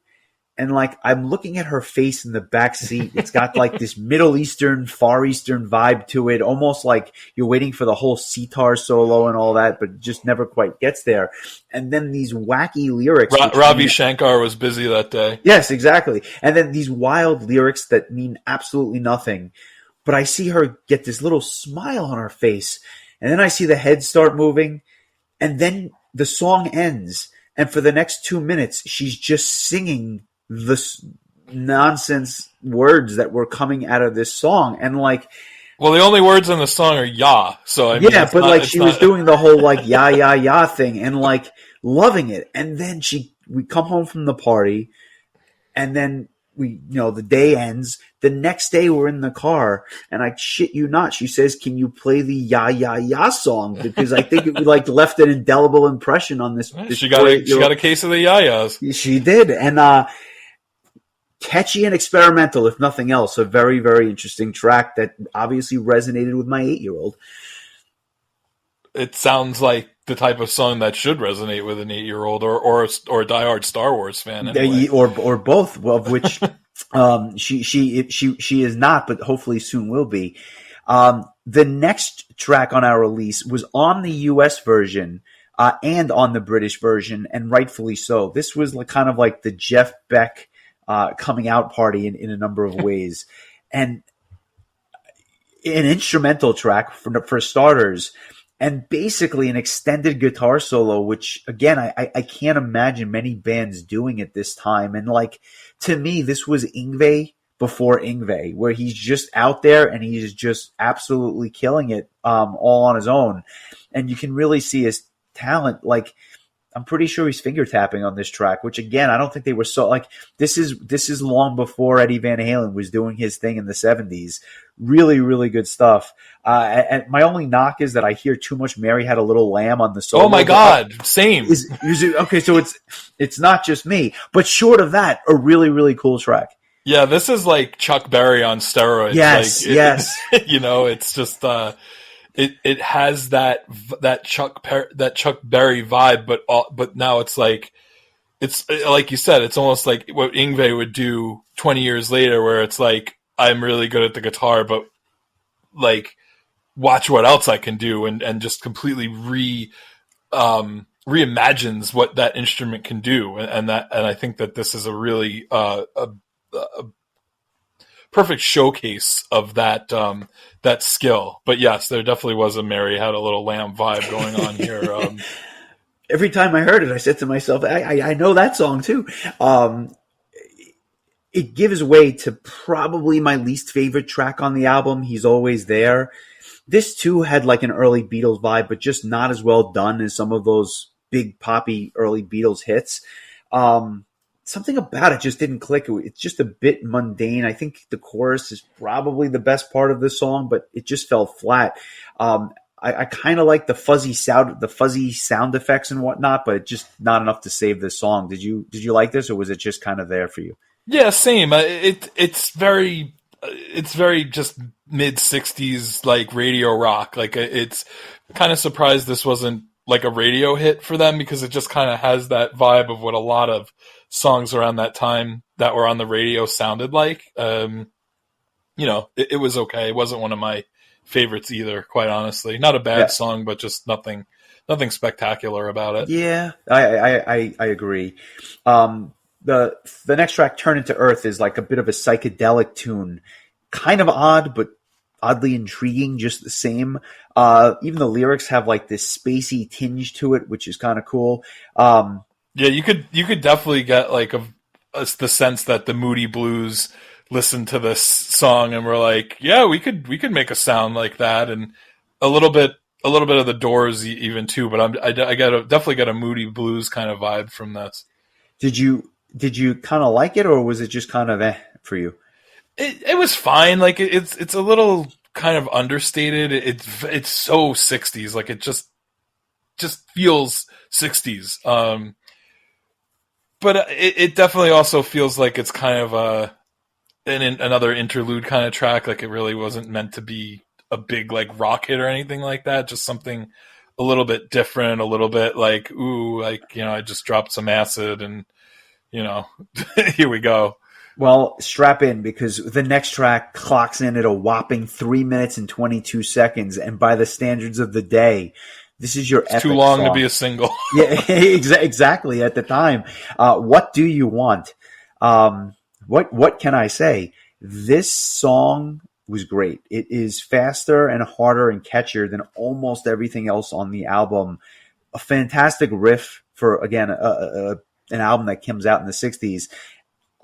And like, I'm looking at her face in the back seat. It's got like this Middle Eastern, Far Eastern vibe to it, almost like you're waiting for the whole sitar solo and all that, but just never quite gets there. And then these wacky lyrics. Ravi Shankar was busy that day. Yes, exactly. And then these wild lyrics that mean absolutely nothing. But I see her get this little smile on her face. And then I see the head start moving. And then the song ends. And for the next 2 minutes, she's just singing the nonsense words that were coming out of this song. And like, well, the only words in the song are "ya," so I mean, yeah, but like she was doing the whole like ya thing and like loving it. And then we come home from the party, and then the day ends. The next day we're in the car, and I shit you not, she says, "Can you play the ya song?" Because I think it like left an indelible impression on this. She got a case of the yayas. She did, and catchy and experimental, if nothing else. A very, very interesting track that obviously resonated with my 8-year-old. It sounds like the type of song that should resonate with an 8-year-old or a diehard Star Wars fan, anyway. or both, of which she is not, but hopefully soon will be. The next track on our release was on the U.S. version and on the British version, and rightfully so. This was kind of like the Jeff Beck coming out party in a number of ways. And an instrumental track for starters, and basically an extended guitar solo, which again, I can't imagine many bands doing at this time. And like, to me, this was Yngwie before Yngwie, where he's just out there and he's just absolutely killing it all on his own. And you can really see his talent. Like, I'm pretty sure he's finger tapping on this track, which again, I don't think they were so like, this is long before Eddie Van Halen was doing his thing in the 70s. Really, really good stuff. And my only knock is that I hear too much Mary Had a Little Lamb on the solo. Oh my God. Same. Okay. So it's not just me, but short of that, a really, really cool track. Yeah. This is like Chuck Berry on steroids. Yes. Yes. It's just, It has that Chuck Berry vibe, but now it's like you said, it's almost like what Yngwie would do 20 years later, where it's like, I'm really good at the guitar, but like, watch what else I can do, and just completely reimagines what that instrument can do, and I think that this is a really a perfect showcase of that skill. But yes, there definitely was a Mary Had a Little Lamb vibe going on here. Every time I heard it, I said to myself, I know that song too. It gives way to probably my least favorite track on the album, He's Always There. This too had like an early Beatles vibe, but just not as well done as some of those big poppy early Beatles hits. Something about it just didn't click. It's just a bit mundane. I think the chorus is probably the best part of the song, but it just fell flat. I kind of like the fuzzy sound effects and whatnot, but just not enough to save this song. Did you like this, or was it just kind of there for you? Yeah, same. It's very just mid 60s like radio rock. Like, it's kind of surprised this wasn't like a radio hit for them, because it just kind of has that vibe of what a lot of songs around that time that were on the radio sounded like. It was okay. It wasn't one of my favorites either, quite honestly. Not a bad song, but just nothing spectacular about it. Yeah, I agree. The next track, Turn Into Earth, is like a bit of a psychedelic tune. Kind of odd, but oddly intriguing just the same. Even the lyrics have like this spacey tinge to it, which is kind of cool. Yeah, you could definitely get like the sense that the Moody Blues listened to this song and were like, yeah, we could make a sound like that, and a little bit of the Doors even too. But I definitely got a Moody Blues kind of vibe from this. Did you kind of like it, or was it just kind of for you? It was fine. Like, it's a little kind of understated. It's so 60s. Like, it just feels 60s. But it definitely also feels like it's kind of another interlude kind of track. Like, it really wasn't meant to be a big like rock hit or anything like that. Just something a little bit different, a little bit like, ooh, like, I just dropped some acid and, here we go. Well, strap in, because the next track clocks in at a whopping 3 minutes and 22 seconds. And by the standards of the day, this is your epic Too long song. to be a single. Yeah, exactly. At the time, what do you want? What can I say? This song was great. It is faster and harder and catchier than almost everything else on the album. A fantastic riff for, again, an album that comes out in the 60s.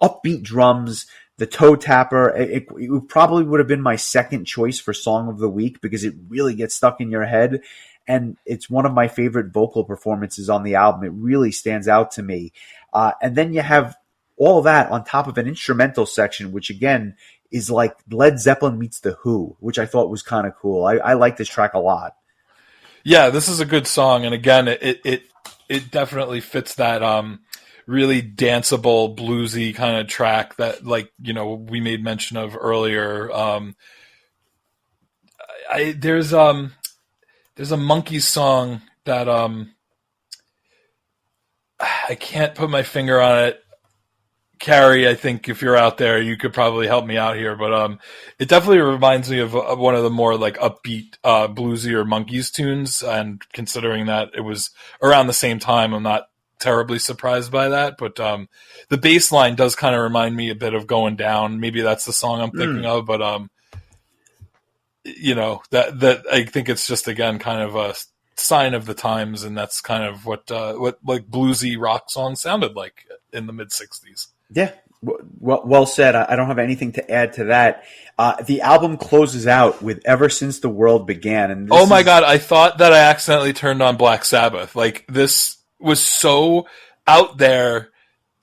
Upbeat drums, the toe tapper. It probably would have been my second choice for Song of the Week, because it really gets stuck in your head. And it's one of my favorite vocal performances on the album. It really stands out to me. And then you have all that on top of an instrumental section, which again is like Led Zeppelin meets The Who, which I thought was kind of cool. I like this track a lot. Yeah, this is a good song. And again, it definitely fits that really danceable, bluesy kind of track that, like, we made mention of earlier. There's a Monkees song that I can't put my finger on it. Carrie, I think if you're out there, you could probably help me out here, but it definitely reminds me of one of the more like upbeat, bluesier Monkees tunes. And considering that it was around the same time, I'm not terribly surprised by that. But the bass line does kind of remind me a bit of Going Down. Maybe that's the song I'm thinking of, but that I think it's just, again, kind of a sign of the times, and that's kind of what like bluesy rock songs sounded like in the mid '60s. Yeah, well said. I don't have anything to add to that. The album closes out with "Ever Since the World Began," and oh my God, I thought that I accidentally turned on Black Sabbath. Like, this was so out there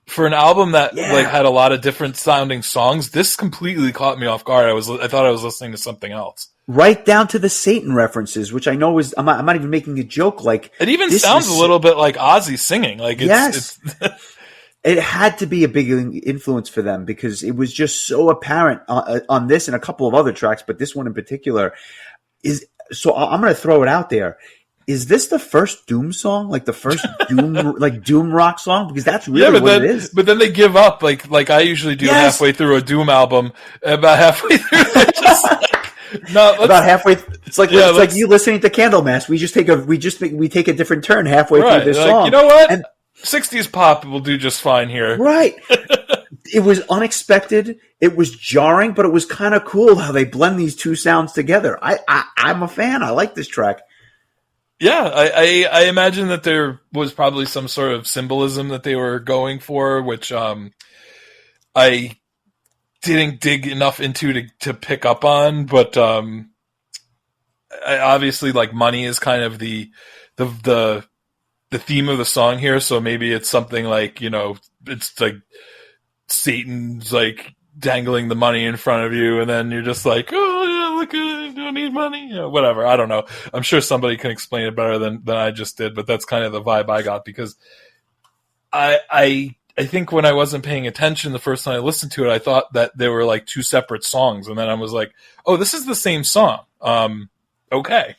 for an album that like had a lot of different sounding songs. This completely caught me off guard. I thought I was listening to something else. Right down to the Satan references, which I know is, I'm not even making a joke. Like, it even sounds a little bit like Ozzy singing. Like, it's it had to be a big influence for them, because it was just so apparent on this and a couple of other tracks, but this one in particular is. So I'm going to throw it out there. Is this the first Doom song? Like the first Doom rock song? Because that's really what it is. But then they give up, like I usually do halfway through a Doom album. About halfway through, they're just like, no, about halfway. It's like like you listening to Candlemass. We take a different turn halfway through this song. You know what? And 60s pop will do just fine here. Right. It was unexpected. It was jarring, but it was kind of cool how they blend these two sounds together. I'm a fan. I like this track. Yeah, I imagine that there was probably some sort of symbolism that they were going for, which I didn't dig enough into to pick up on. But obviously, like, money is kind of the theme of the song here. So maybe it's something like, it's like Satan's like dangling the money in front of you, and then you're just like, oh yeah, look at it, don't need money, whatever. I don't know. I'm sure somebody can explain it better than I just did, but that's kind of the vibe I got, because I think when I wasn't paying attention the first time I listened to it, I thought that they were like two separate songs, and then I was like, oh, this is the same song. Okay.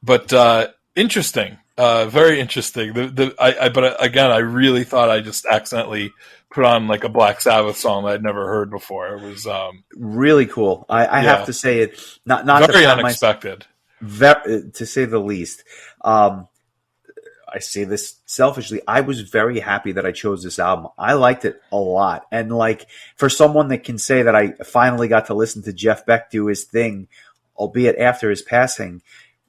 But interesting. Very interesting. But again, I really thought I just accidentally put on like a Black Sabbath song that I'd never heard before. It was really cool. I have to say it not very unexpected, to say the least. I say this selfishly. I was very happy that I chose this album. I liked it a lot, and like, for someone that can say that I finally got to listen to Jeff Beck do his thing, albeit after his passing.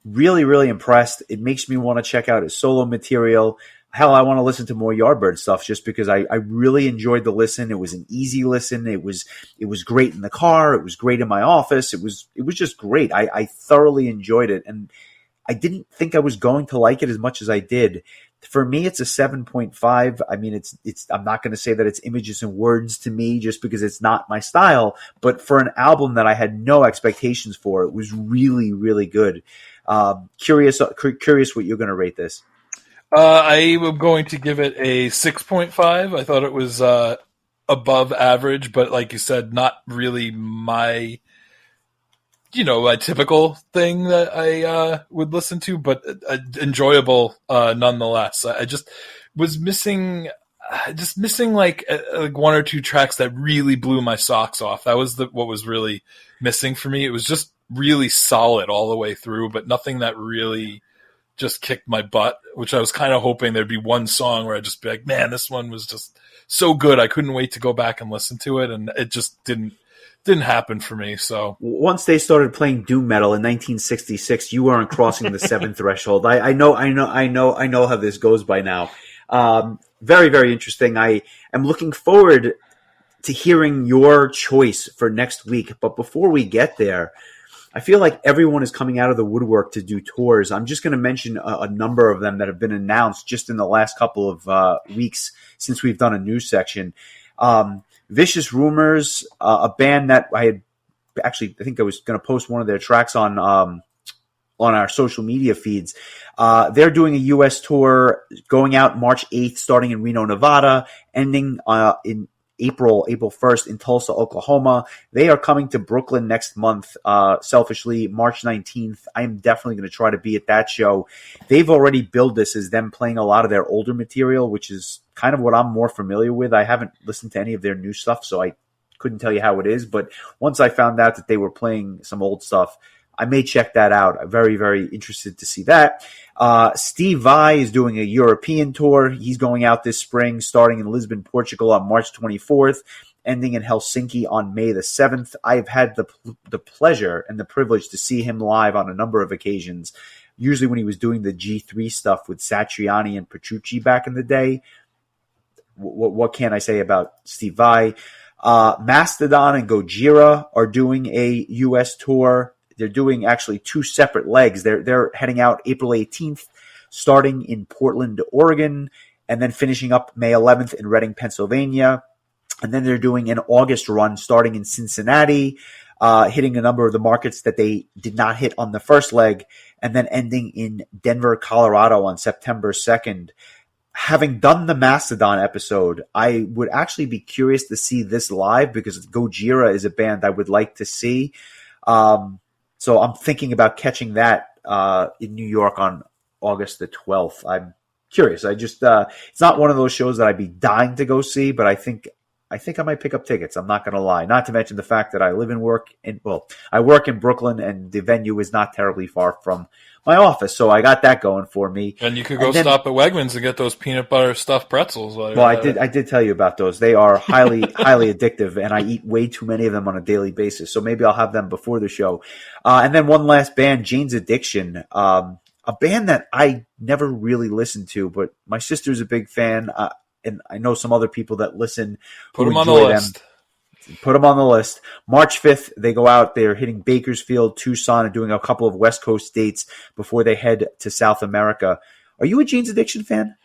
Really, really impressed. It makes me want to check out his solo material. Hell, I want to listen to more Yardbird stuff, just because I really enjoyed the listen. It was an easy listen. It was great in the car. It was great in my office. It was just great. I thoroughly enjoyed it, and I didn't think I was going to like it as much as I did. For me, it's a 7.5. I mean, it's. I'm not going to say that it's images and words to me, just because it's not my style. But for an album that I had no expectations for, it was really, really good. Curious what you're going to rate this. I am going to give it a 6.5. I thought it was above average, but like you said, not really my a typical thing that I would listen to, but enjoyable nonetheless. I just was missing, like one or two tracks that really blew my socks off. That was what was really missing for me. It was just really solid all the way through, but nothing that really just kicked my butt, which I was kind of hoping there'd be one song where I'd just be like, man, this one was just so good. I couldn't wait to go back and listen to it. And it just didn't happen for me. So once they started playing doom metal in 1966, you weren't crossing the seventh threshold. I know how this goes by now. Very, very interesting. I am looking forward to hearing your choice for next week. But before we get there, I feel like everyone is coming out of the woodwork to do tours. I'm just going to mention a number of them that have been announced just in the last couple of weeks since we've done a news section. Vicious Rumors, a band that I think I was going to post one of their tracks on our social media feeds. They're doing a U.S. tour going out March 8th, starting in Reno, Nevada, ending in April 1st in Tulsa, Oklahoma. They are coming to Brooklyn next month, selfishly, March 19th. I'm definitely going to try to be at that show. They've already billed this as them playing a lot of their older material, which is kind of what I'm more familiar with. I haven't listened to any of their new stuff, so I couldn't tell you how it is. But once I found out that they were playing some old stuff, I may check that out. I'm very, very interested to see that. Steve Vai is doing a European tour. He's going out this spring, starting in Lisbon, Portugal on March 24th, ending in Helsinki on May the 7th. I've had the pleasure and the privilege to see him live on a number of occasions, usually when he was doing the G3 stuff with Satriani and Petrucci back in the day. What can I say about Steve Vai? Mastodon and Gojira are doing a U.S. tour. They're doing actually two separate legs. They're heading out April 18th, starting in Portland, Oregon, and then finishing up May 11th in Reading, Pennsylvania. And then they're doing an August run starting in Cincinnati, hitting a number of the markets that they did not hit on the first leg, and then ending in Denver, Colorado on September 2nd. Having done the Mastodon episode, I would actually be curious to see this live because Gojira is a band I would like to see. So I'm thinking about catching that in New York on August the 12th. I'm curious. I just it's not one of those shows that I'd be dying to go see, but I think I might pick up tickets. I'm not going to lie. Not to mention the fact that I work in Brooklyn, and the venue is not terribly far from my office, so I got that going for me. And you could go stop at Wegmans and get those peanut butter stuffed pretzels. I did tell you about those. They are highly addictive, and I eat way too many of them on a daily basis. So maybe I'll have them before the show. And then one last band, Jane's Addiction, a band that I never really listened to, but my sister's a big fan, and I know some other people that listen. Put them on the list. Put them on the list. March 5th, they go out. They're hitting Bakersfield, Tucson, and doing a couple of West Coast dates before they head to South America. Are you a Jane's Addiction fan?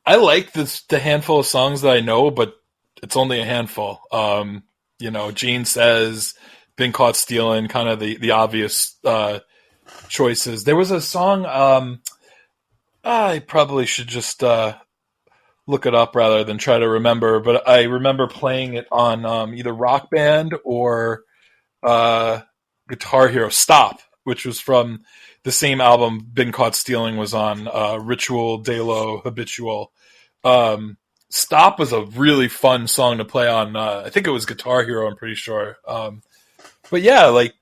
I like the handful of songs that I know, but it's only a handful. Gene Says, Been Caught Stealing, kind of the obvious choices. There was a song, I probably should just look it up rather than try to remember, but I remember playing it on either Rock Band or Guitar Hero. Stop, which was from the same album Been Caught Stealing was on, Ritual, Delo, Habitual. Stop was a really fun song to play on, I think it was Guitar Hero, I'm pretty sure. But yeah, like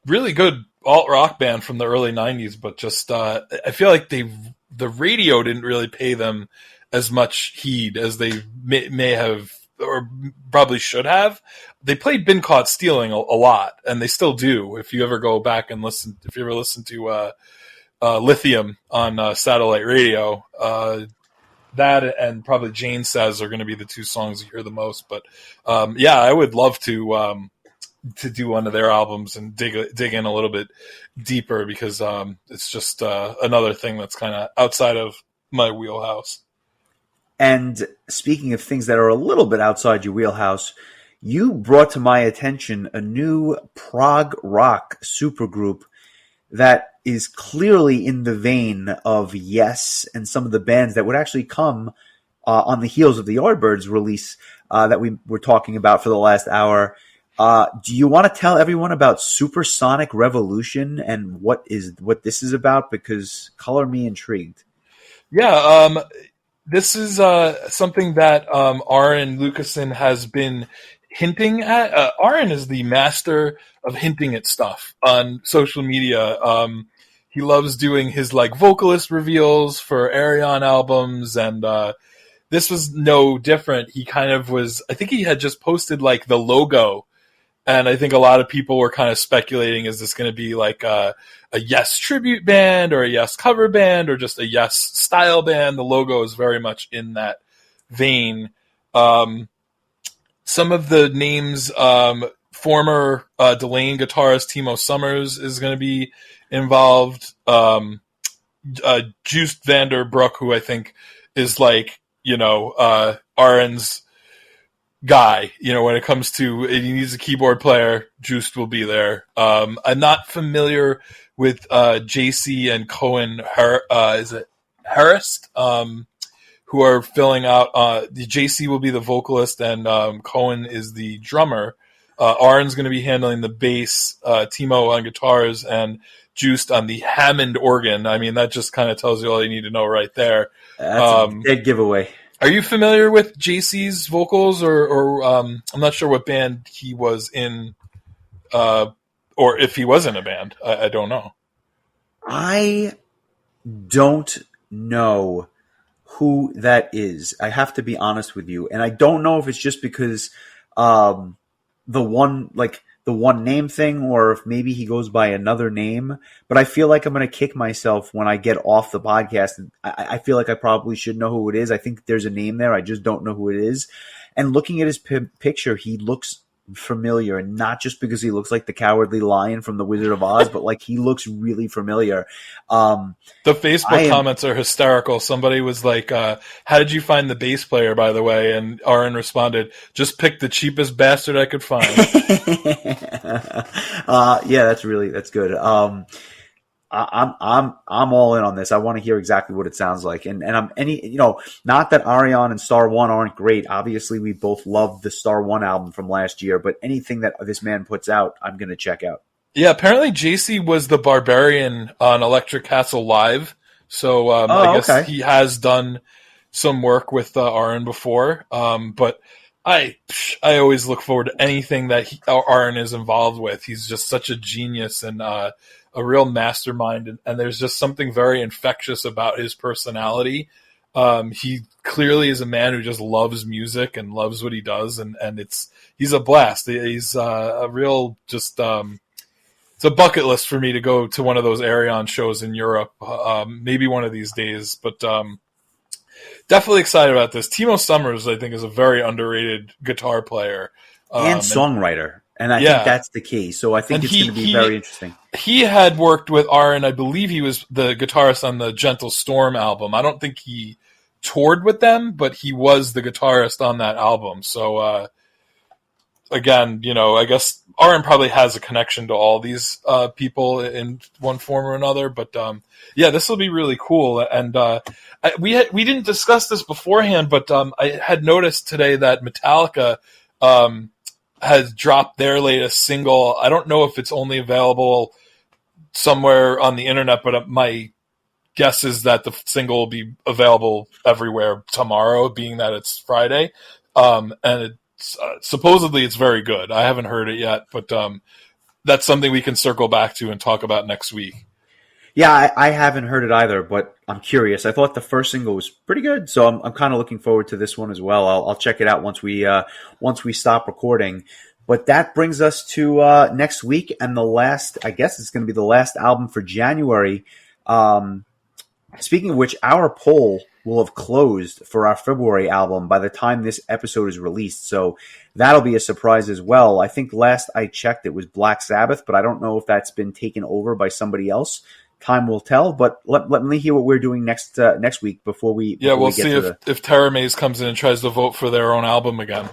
really good alt-rock band from the early 90s, but just I feel like the radio didn't really pay them as much heed as they may have or probably should have. They played Been Caught Stealing a lot, and they still do. If you ever go back and listen to Lithium on satellite radio, that and probably Jane Says are going to be the two songs you hear the most. But I would love to do one of their albums and dig in a little bit deeper because it's just another thing that's kind of outside of my wheelhouse. And speaking of things that are a little bit outside your wheelhouse, you brought to my attention a new prog rock supergroup that is clearly in the vein of Yes and some of the bands that would actually come on the heels of the Yardbirds release that we were talking about for the last hour. Do you want to tell everyone about Supersonic Revolution and what this is about? Because color me intrigued. Yeah, this is something that Aaron Lucasen has been hinting at. Aaron is the master of hinting at stuff on social media. He loves doing his like vocalist reveals for Arion albums, and this was no different. He kind of was. I think he had just posted like the logo. And I think a lot of people were kind of speculating, is this going to be like a Yes tribute band or a Yes cover band or just a Yes style band? The logo is very much in that vein. Some of the names, former Delane guitarist Timo Summers is going to be involved. Joost Vanderbroek, who I think is like, Aaron's guy, when it comes to he needs a keyboard player, Joost will be there. I'm not familiar with JC and Cohen is it Harrist, who are filling out the JC will be the vocalist and Cohen is the drummer. Aaron's going to be handling the bass, Timo on guitars, and Joost on the Hammond organ. I mean, that just kind of tells you all you need to know right there. That's a big giveaway. Are you familiar with JC's vocals, or I'm not sure what band he was in, or if he was in a band? I don't know. I don't know who that is. I have to be honest with you, and I don't know if it's just because the one name thing, or if maybe he goes by another name. But I feel like I'm going to kick myself when I get off the podcast. I feel like I probably should know who it is. I think there's a name there. I just don't know who it is. And looking at his picture, he looks familiar, and not just because he looks like the Cowardly Lion from The Wizard of Oz, but like he looks really familiar. The Facebook comments are hysterical. Somebody was like, how did you find the bass player, by the way? And Aaron responded, just pick the cheapest bastard I could find. Yeah, that's good. I'm all in on this. I want to hear exactly what it sounds like. And I'm not that Arion and Star One aren't great. Obviously, we both loved the Star One album from last year, but anything that this man puts out, I'm going to check out. Yeah, apparently JC was the Barbarian on Electric Castle Live. So I guess he has done some work with Aaron before. But I always look forward to anything that Aaron is involved with. He's just such a genius and a real mastermind, and there's just something very infectious about his personality. He clearly is a man who just loves music and loves what he does, and he's a blast. He's a real just it's a bucket list for me to go to one of those Arion shows in Europe, maybe one of these days. But definitely excited about this. Timo Summers, I think, is a very underrated guitar player and songwriter. And I think that's the key. So I think it's going to be very interesting. He had worked with Aaron. I believe he was the guitarist on the Gentle Storm album. I don't think he toured with them, but he was the guitarist on that album. So, again, I guess Aaron probably has a connection to all these people in one form or another. But, this will be really cool. And we didn't discuss this beforehand, but I had noticed today that Metallica has dropped their latest single. I don't know if it's only available somewhere on the internet, but my guess is that the single will be available everywhere tomorrow, being that it's Friday. And it's supposedly it's very good. I haven't heard it yet, but that's something we can circle back to and talk about next week. Yeah, I haven't heard it either, but I'm curious. I thought the first single was pretty good, so I'm kind of looking forward to this one as well. I'll check it out once we stop recording. But that brings us to next week, and I guess it's going to be the last album for January. Speaking of which, our poll will have closed for our February album by the time this episode is released, so that'll be a surprise as well. I think last I checked it was Black Sabbath, but I don't know if that's been taken over by somebody else. Time will tell, but let me hear what we're doing next week before we. We'll see if Terra Maze comes in and tries to vote for their own album again.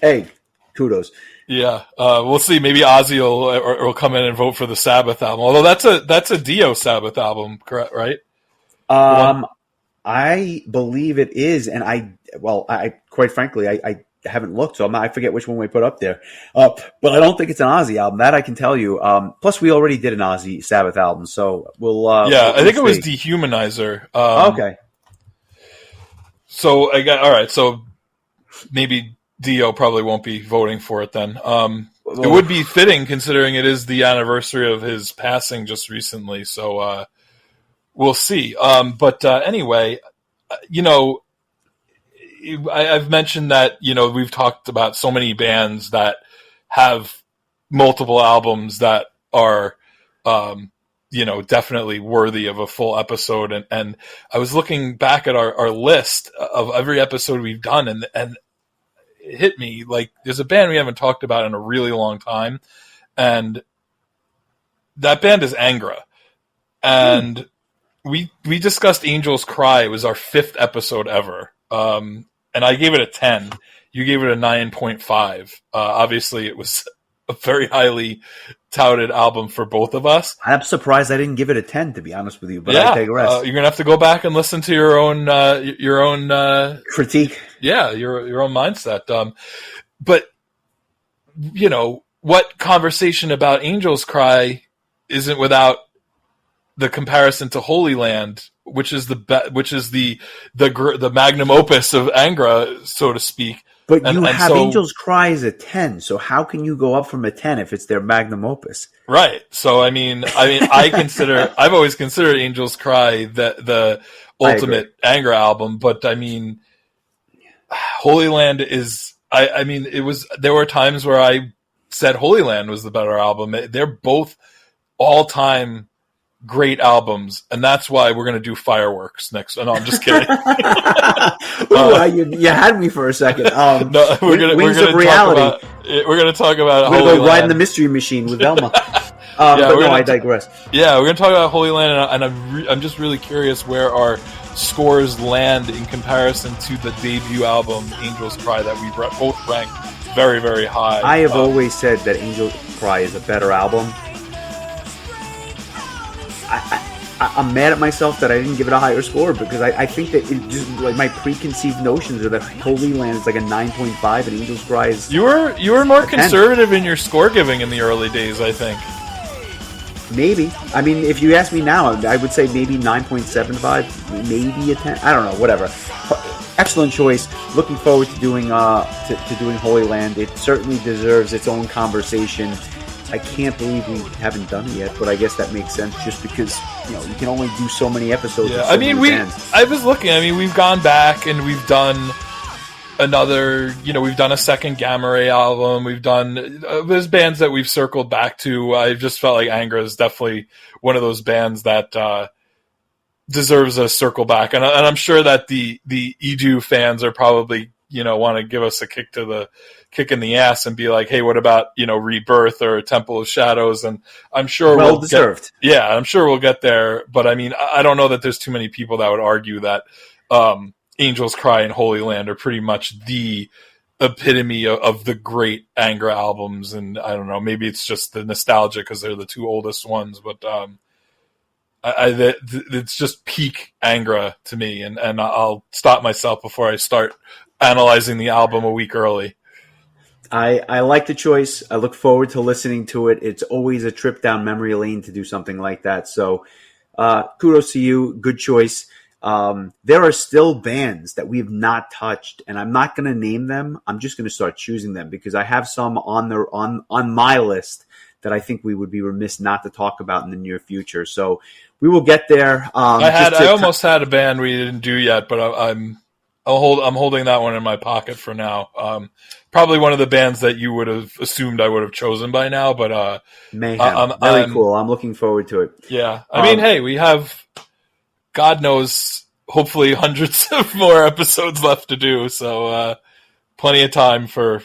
Hey, kudos. Yeah, we'll see. Maybe Ozzy will come in and vote for the Sabbath album. Although that's a Dio Sabbath album, correct? Right? I believe it is, and I quite frankly, I haven't looked, so I forget which one we put up there. But I don't think it's an Ozzy album. That I can tell you. Plus, we already did an Ozzy Sabbath album, so we'll. I think it was Dehumanizer. Okay. So all right. So maybe Dio probably won't be voting for it then. It would be fitting considering it is the anniversary of his passing just recently. So we'll see. But anyway, I've mentioned that, we've talked about so many bands that have multiple albums that are, definitely worthy of a full episode. And I was looking back at our list of every episode we've done, and it hit me like there's a band we haven't talked about in a really long time. And that band is Angra. And we discussed Angels Cry. It was our 5th episode ever. And I gave it a 10. You gave it a 9.5. Obviously, it was a very highly touted album for both of us. I'm surprised I didn't give it a 10, to be honest with you, but I digress. You're going to have to go back and listen to your own critique. Yeah, your own mindset. But, what conversation about Angels Cry isn't without the comparison to Holy Land, which is the magnum opus of Angra, so to speak. But you have Angels Cry as a 10, so how can you go up from a 10 if it's their magnum opus? Right. So I've always considered Angels Cry the ultimate Angra album, but I mean, Holy Land is. There were times where I said Holy Land was the better album. They're both all-time great albums, and that's why we're going to do Fireworks next. No, I'm just kidding. You had me for a second. No, we're going to talk about we're Holy going to go ride Land. in the Mystery Machine with Velma. I digress. Yeah, we're going to talk about Holy Land, and I'm just really curious where our scores land in comparison to the debut album Angels Cry that we both ranked very, very high. I have always said that Angels Cry is a better album. I'm mad at myself that I didn't give it a higher score, because I think that it just, like, my preconceived notions are that Holy Land is like a 9.5 and Angels Cry is. You were more conservative in your score giving in the early days, I think. Maybe. I mean, if you ask me now, I would say maybe 9.75, maybe a 10. I don't know, whatever. Excellent choice. Looking forward to doing doing Holy Land. It certainly deserves its own conversation. I can't believe we haven't done it yet, but I guess that makes sense just because, you can only do so many episodes. Yeah, I was looking. I mean, we've gone back and we've done another, we've done a second Gamma Ray album. We've done, there's bands that we've circled back to. I just felt like Angra is definitely one of those bands that deserves a circle back. And I'm sure that the Edu fans are probably, want to give us a kick in the ass and be like, hey, what about, Rebirth or Temple of Shadows? And I'm sure well deserved. I'm sure we'll get there. But I mean, I don't know that there's too many people that would argue that Angels Cry and Holy Land are pretty much the epitome of the great Angra albums. And I don't know, maybe it's just the nostalgia because they're the two oldest ones, but it's just peak Angra to me. And I'll stop myself before I start analyzing the album a week early. I like the choice. I look forward to listening to it. It's always a trip down memory lane to do something like that. So kudos to you. Good choice. There are still bands that we have not touched, and I'm not going to name them. I'm just going to start choosing them because I have some on my list that I think we would be remiss not to talk about in the near future. So we will get there. I almost had a band we didn't do yet, but I'm holding that one in my pocket for now. Probably one of the bands that you would have assumed I would have chosen by now, but Mayhem. Very cool. I'm looking forward to it. Yeah. I mean, hey, we have, God knows, hopefully hundreds of more episodes left to do. So plenty of time for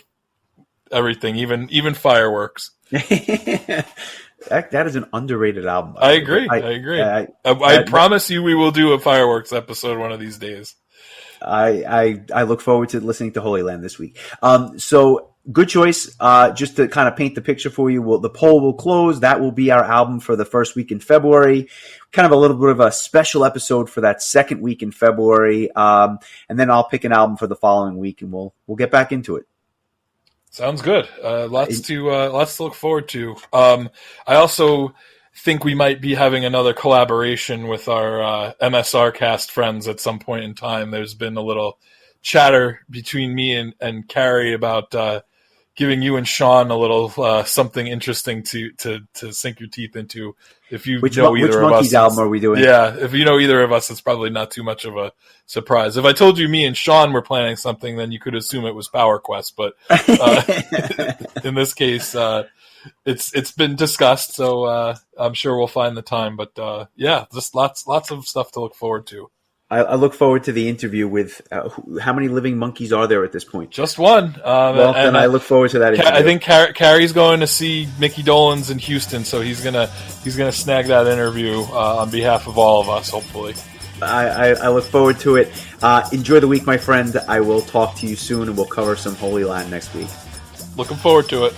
everything, even Fireworks. That is an underrated album. I agree. I promise you we will do a Fireworks episode one of these days. I look forward to listening to Holy Land this week. So good choice. Just to kind of paint the picture for you, the poll will close. That will be our album for the first week in February. Kind of a little bit of a special episode for that second week in February. And then I'll pick an album for the following week and we'll get back into it. Sounds good. Lots to look forward to. I also think we might be having another collaboration with our MSR cast friends at some point in time. There's been a little chatter between me and Carrie about giving you and Sean a little something interesting to sink your teeth into. If you know either which of us, Monkeys album are we doing? Yeah, if you know either of us, it's probably not too much of a surprise. If I told you me and Sean were planning something, then you could assume it was Power Quest. But in this case, it's been discussed, so I'm sure we'll find the time. But yeah, just lots of stuff to look forward to. I look forward to the interview with how many living monkeys are there at this point? Just one. Well, then I look forward to that interview. I think Carrie's going to see Mickey Dolenz in Houston, so he's gonna snag that interview on behalf of all of us, hopefully. I look forward to it. Enjoy the week, my friend. I will talk to you soon, and we'll cover some Holy Land next week. Looking forward to it.